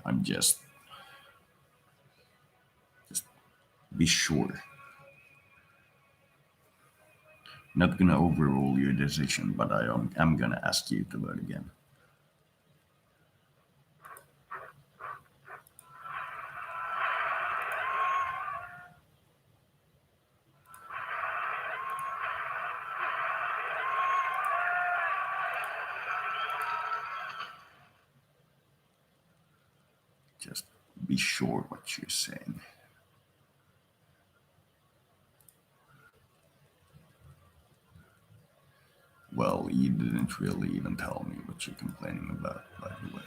I'm just be sure. Not gonna overrule your decision, but I'm gonna ask you to vote again. Just be sure what you're saying. Well, you didn't really even tell me what you're complaining about, by the way.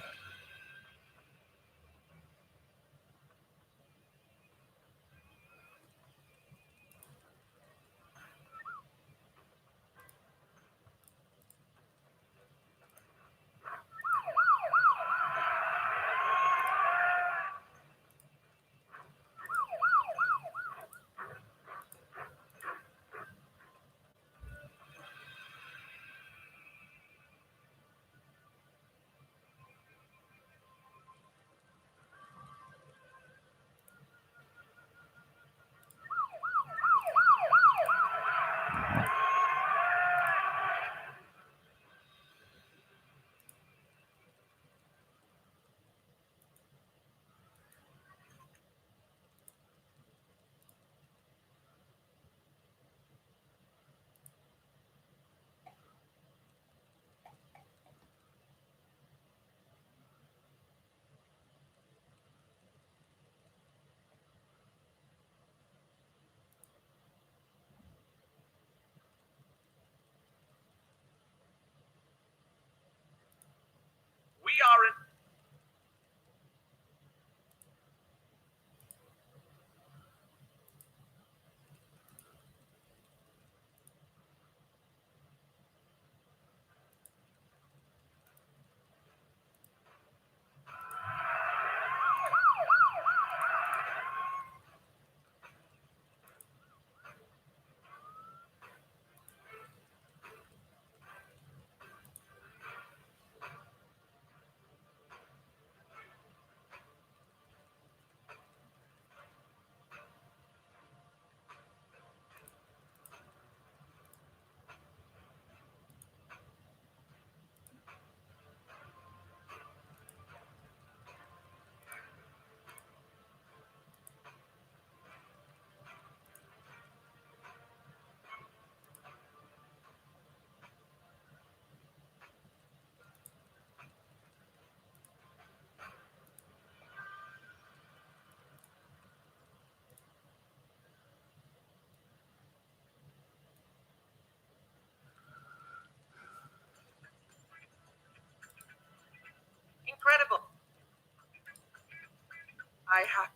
We are in. Incredible. I have.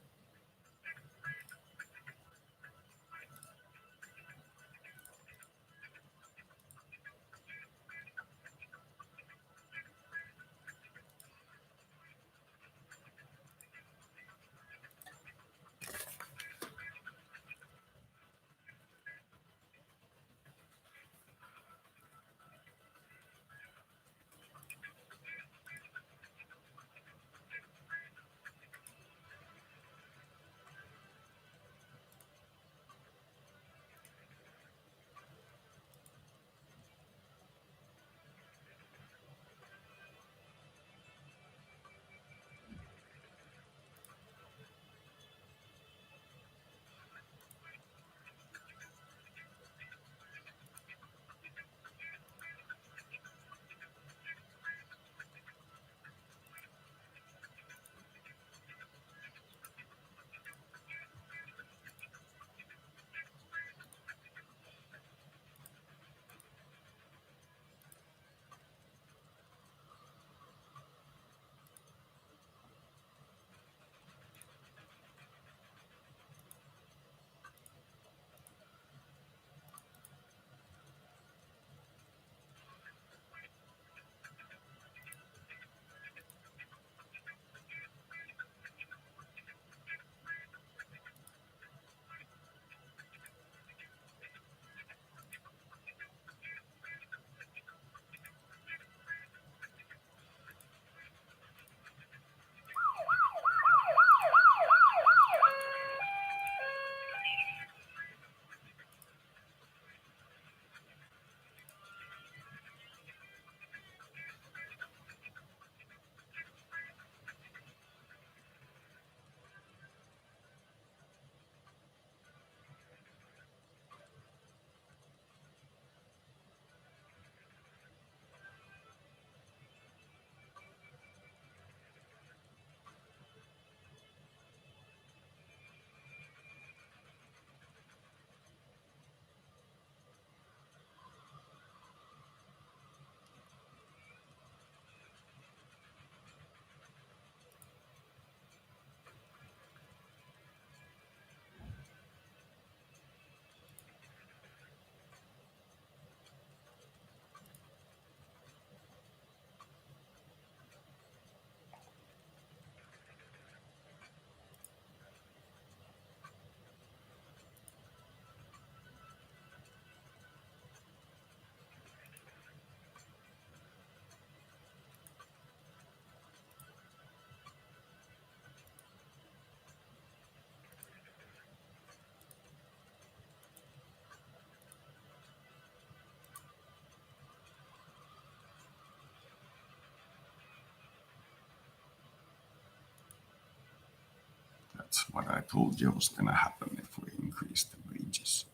That's what I told you was going to happen if we increase the wages.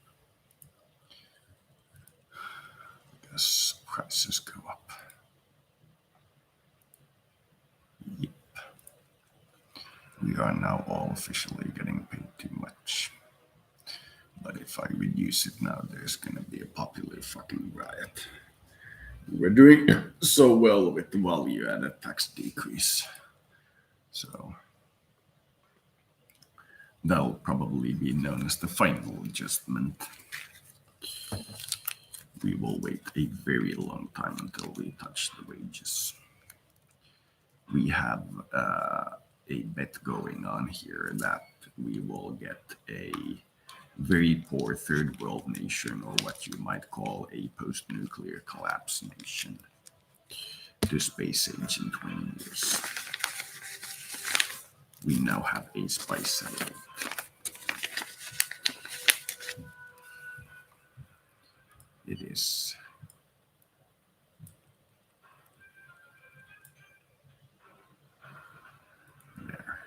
Because prices go up. Yep. We are now all officially getting paid too much. But if I reduce it now, there's gonna be a popular fucking riot. We're doing so well with the value-added tax decrease. So that'll probably be known as the final adjustment. We will wait a very long time until we touch the wages. We have a bet going on here that we will get a very poor third world nation, or what you might call a post-nuclear collapse nation, to space age in 20 years. We now have a spy satellite. It is there.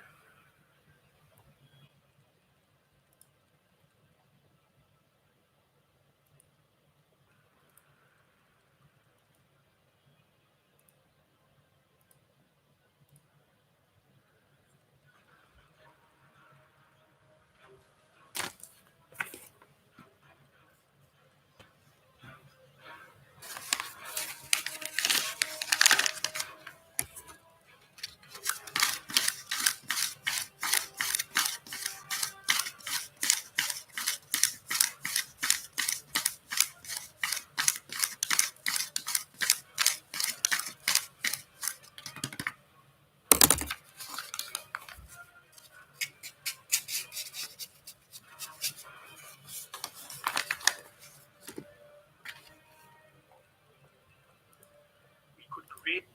We could create.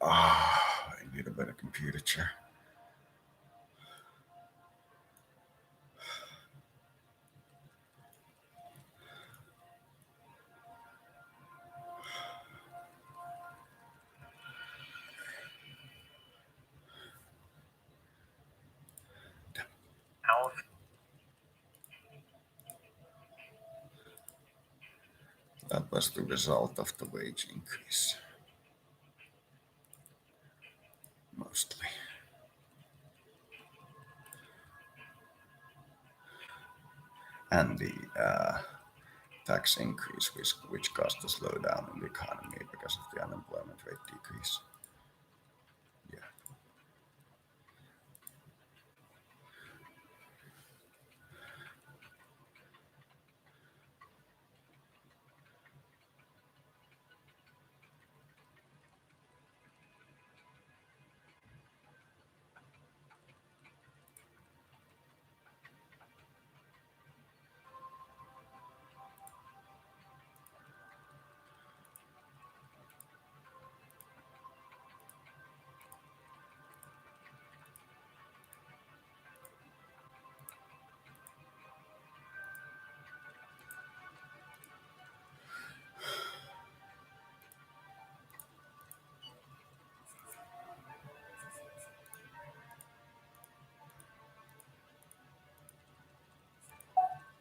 I need a better computer chair. That was the result of the wage increase. Mostly. And the tax increase, which caused a slowdown in the economy because of the unemployment rate decrease. Yeah.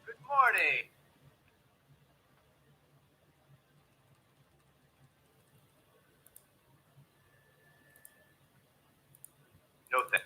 Good morning. No thanks.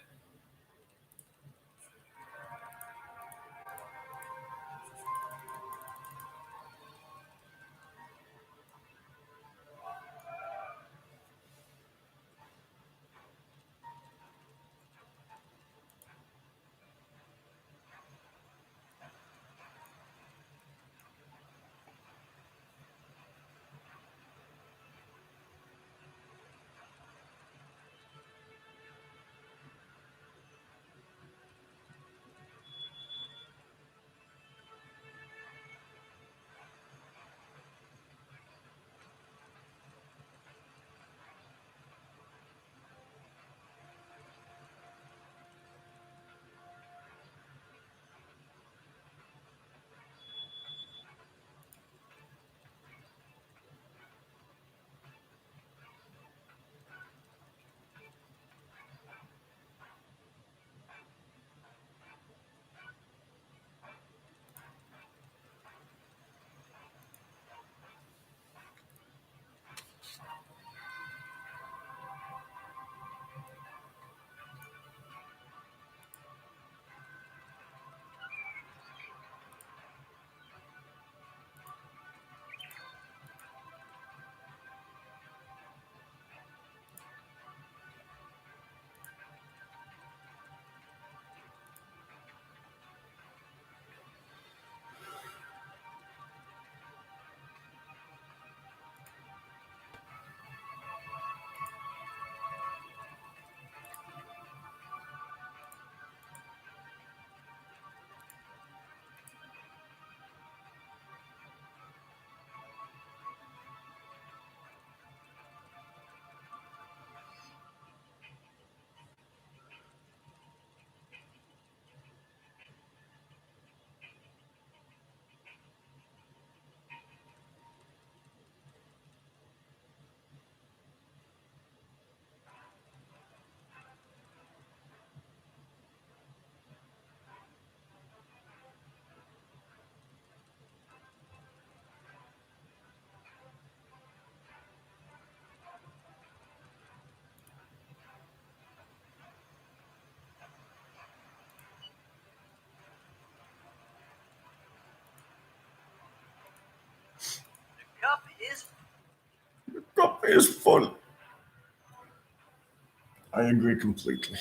The cup is full. I agree completely.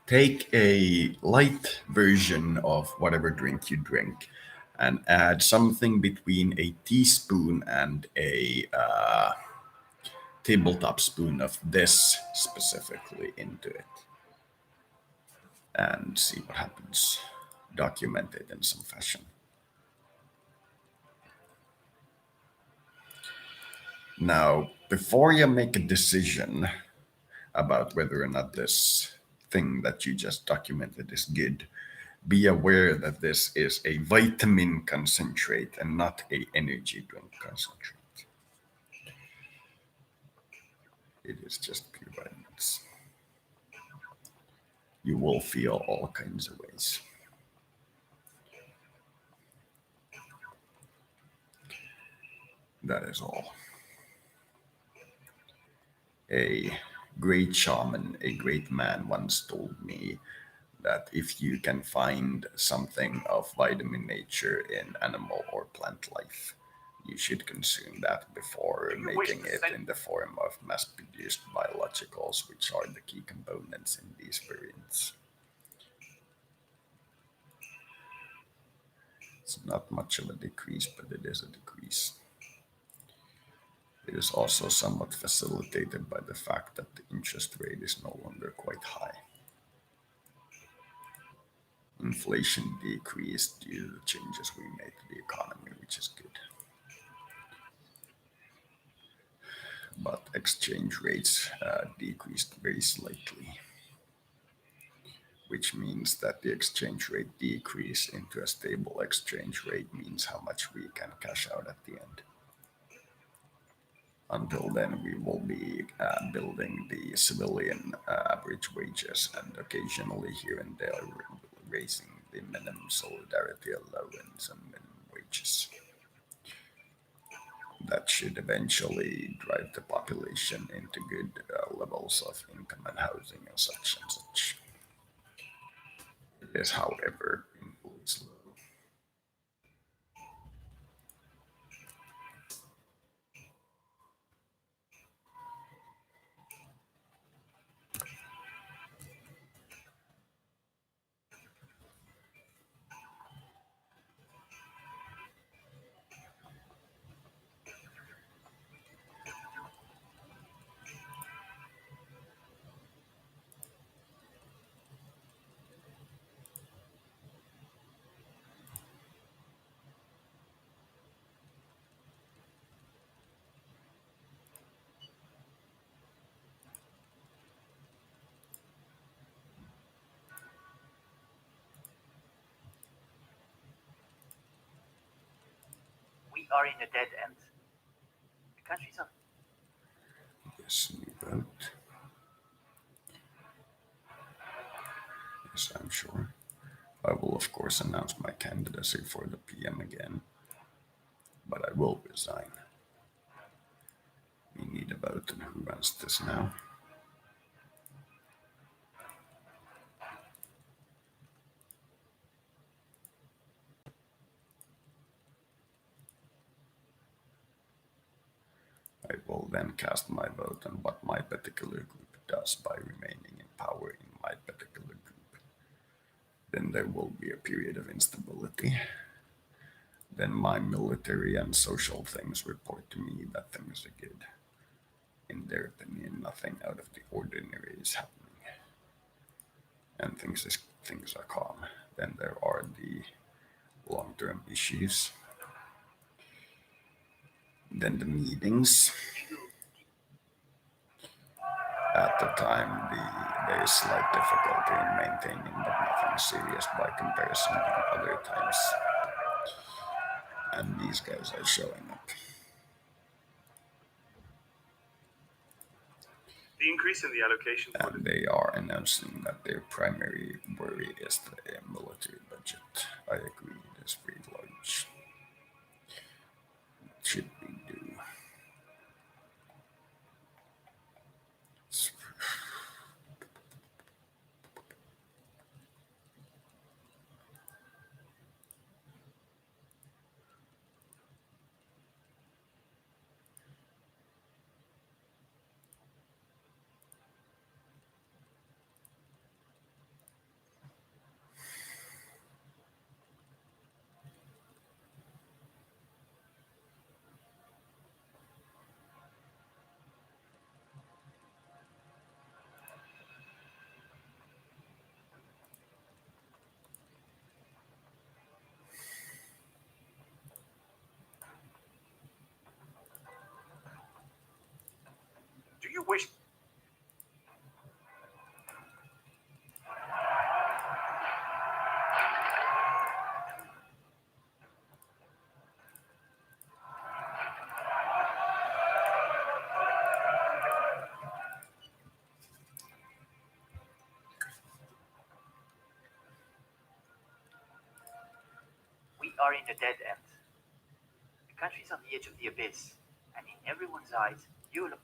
Take a light version of whatever drink you drink and add something between a teaspoon and a tabletop spoon of this specifically into it and see what happens. Document it in some fashion. Now, before you make a decision about whether or not this thing that you just documented is good, be aware that this is a vitamin concentrate and not a energy drink concentrate. It is just pure vitamins. You will feel all kinds of ways. That is all. A great shaman, a great man once told me that if you can find something of vitamin nature in animal or plant life, you should consume that before making it in the form of mass-produced biologicals, which are the key components in these variants. It's not much of a decrease, but it is a decrease. It is also somewhat facilitated by the fact that the interest rate is no longer quite high. Inflation decreased due to the changes we made to the economy, which is good. But exchange rates decreased very slightly, which means that the exchange rate decrease into a stable exchange rate means how much we can cash out at the end. Until then, we will be building the civilian average wages and occasionally here and there raising the minimum solidarity allowance and minimum wages. That should eventually drive the population into good levels of income and housing and such and such. It is, however, painfully slow. We are in a dead end. The country's on. Yes, new vote. Yes, I'm sure. I will, of course, announce my candidacy for the PM again, but I will resign. We need a vote on who runs this now. I will then cast my vote on what my particular group does by remaining in power in my particular group. Then there will be a period of instability. Then my military and social things report to me that things are good. In their opinion, nothing out of the ordinary is happening. And things are calm. Then there are the long-term issues. Then the meetings. At the time, there is slight difficulty in maintaining, but nothing serious by comparison to other times. And these guys are showing up. The increase in the allocation for And they are announcing that their primary worry is the military budget. I agree, it is very large. What should we do? wish. We are in a dead end. The country's on the edge of the abyss, and in everyone's eyes, you look.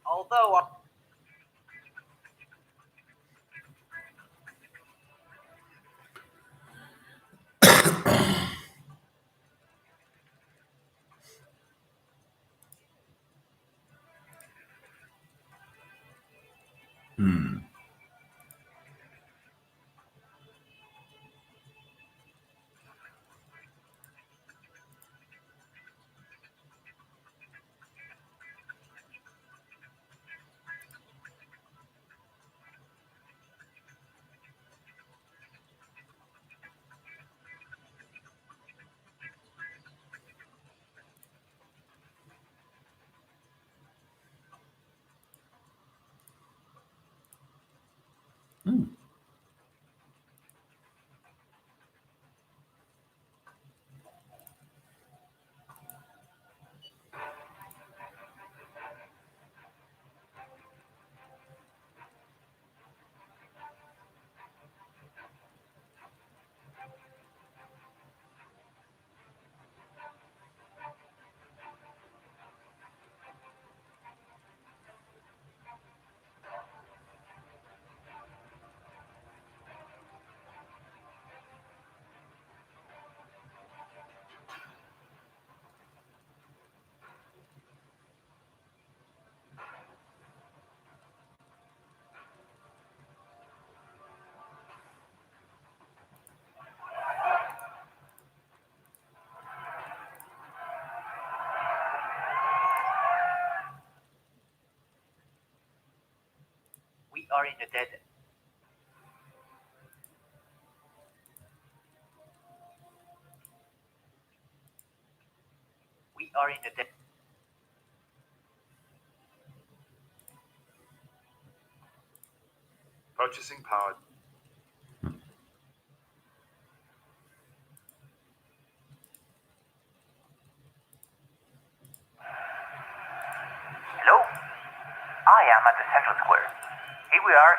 Although we are in a dead end. We are in a dead. Purchasing power. Hello, I I am at the central square. Here we are.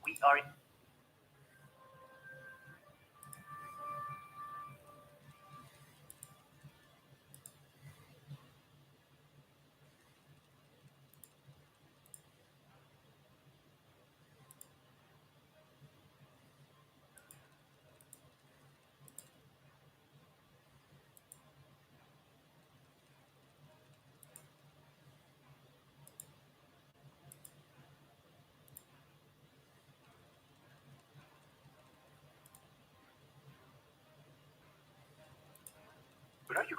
We are in. Where are you?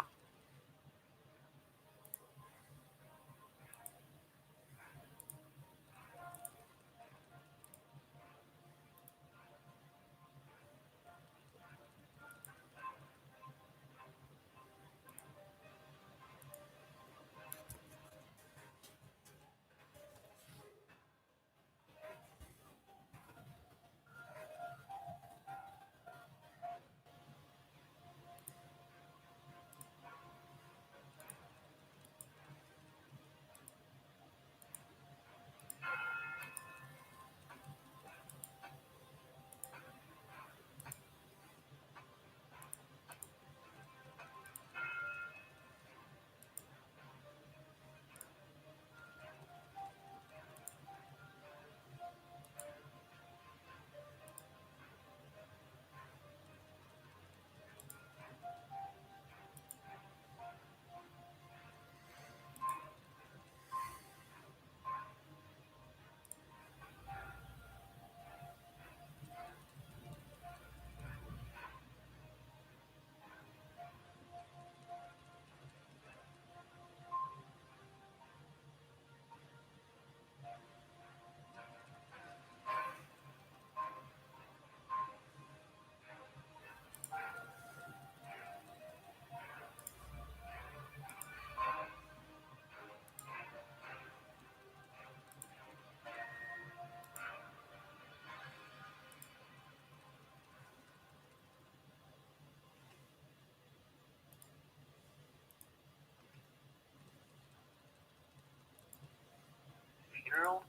Funeral?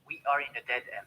We are in a dead end.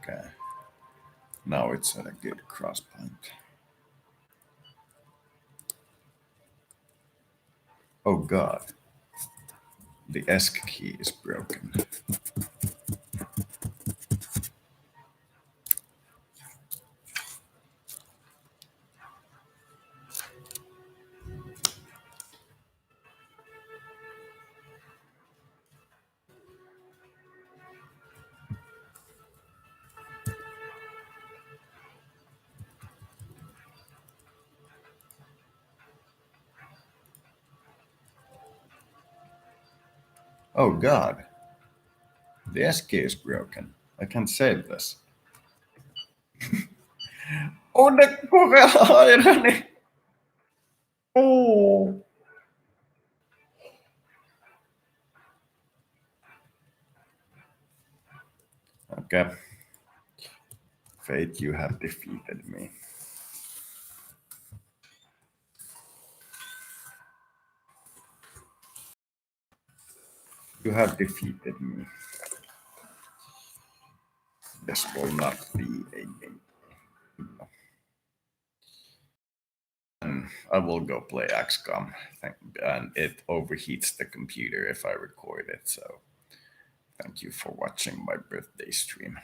Okay. Now it's at a good cross point. Oh God. The ESC key is broken. Oh God. The ESC key is broken. I can't save this. Oh, ne korealainen! Oh. Okay. Fate, you have defeated me. You have defeated me. This will not be a game. And I will go play XCOM, and it overheats the computer if I record it. So, thank you for watching my birthday stream.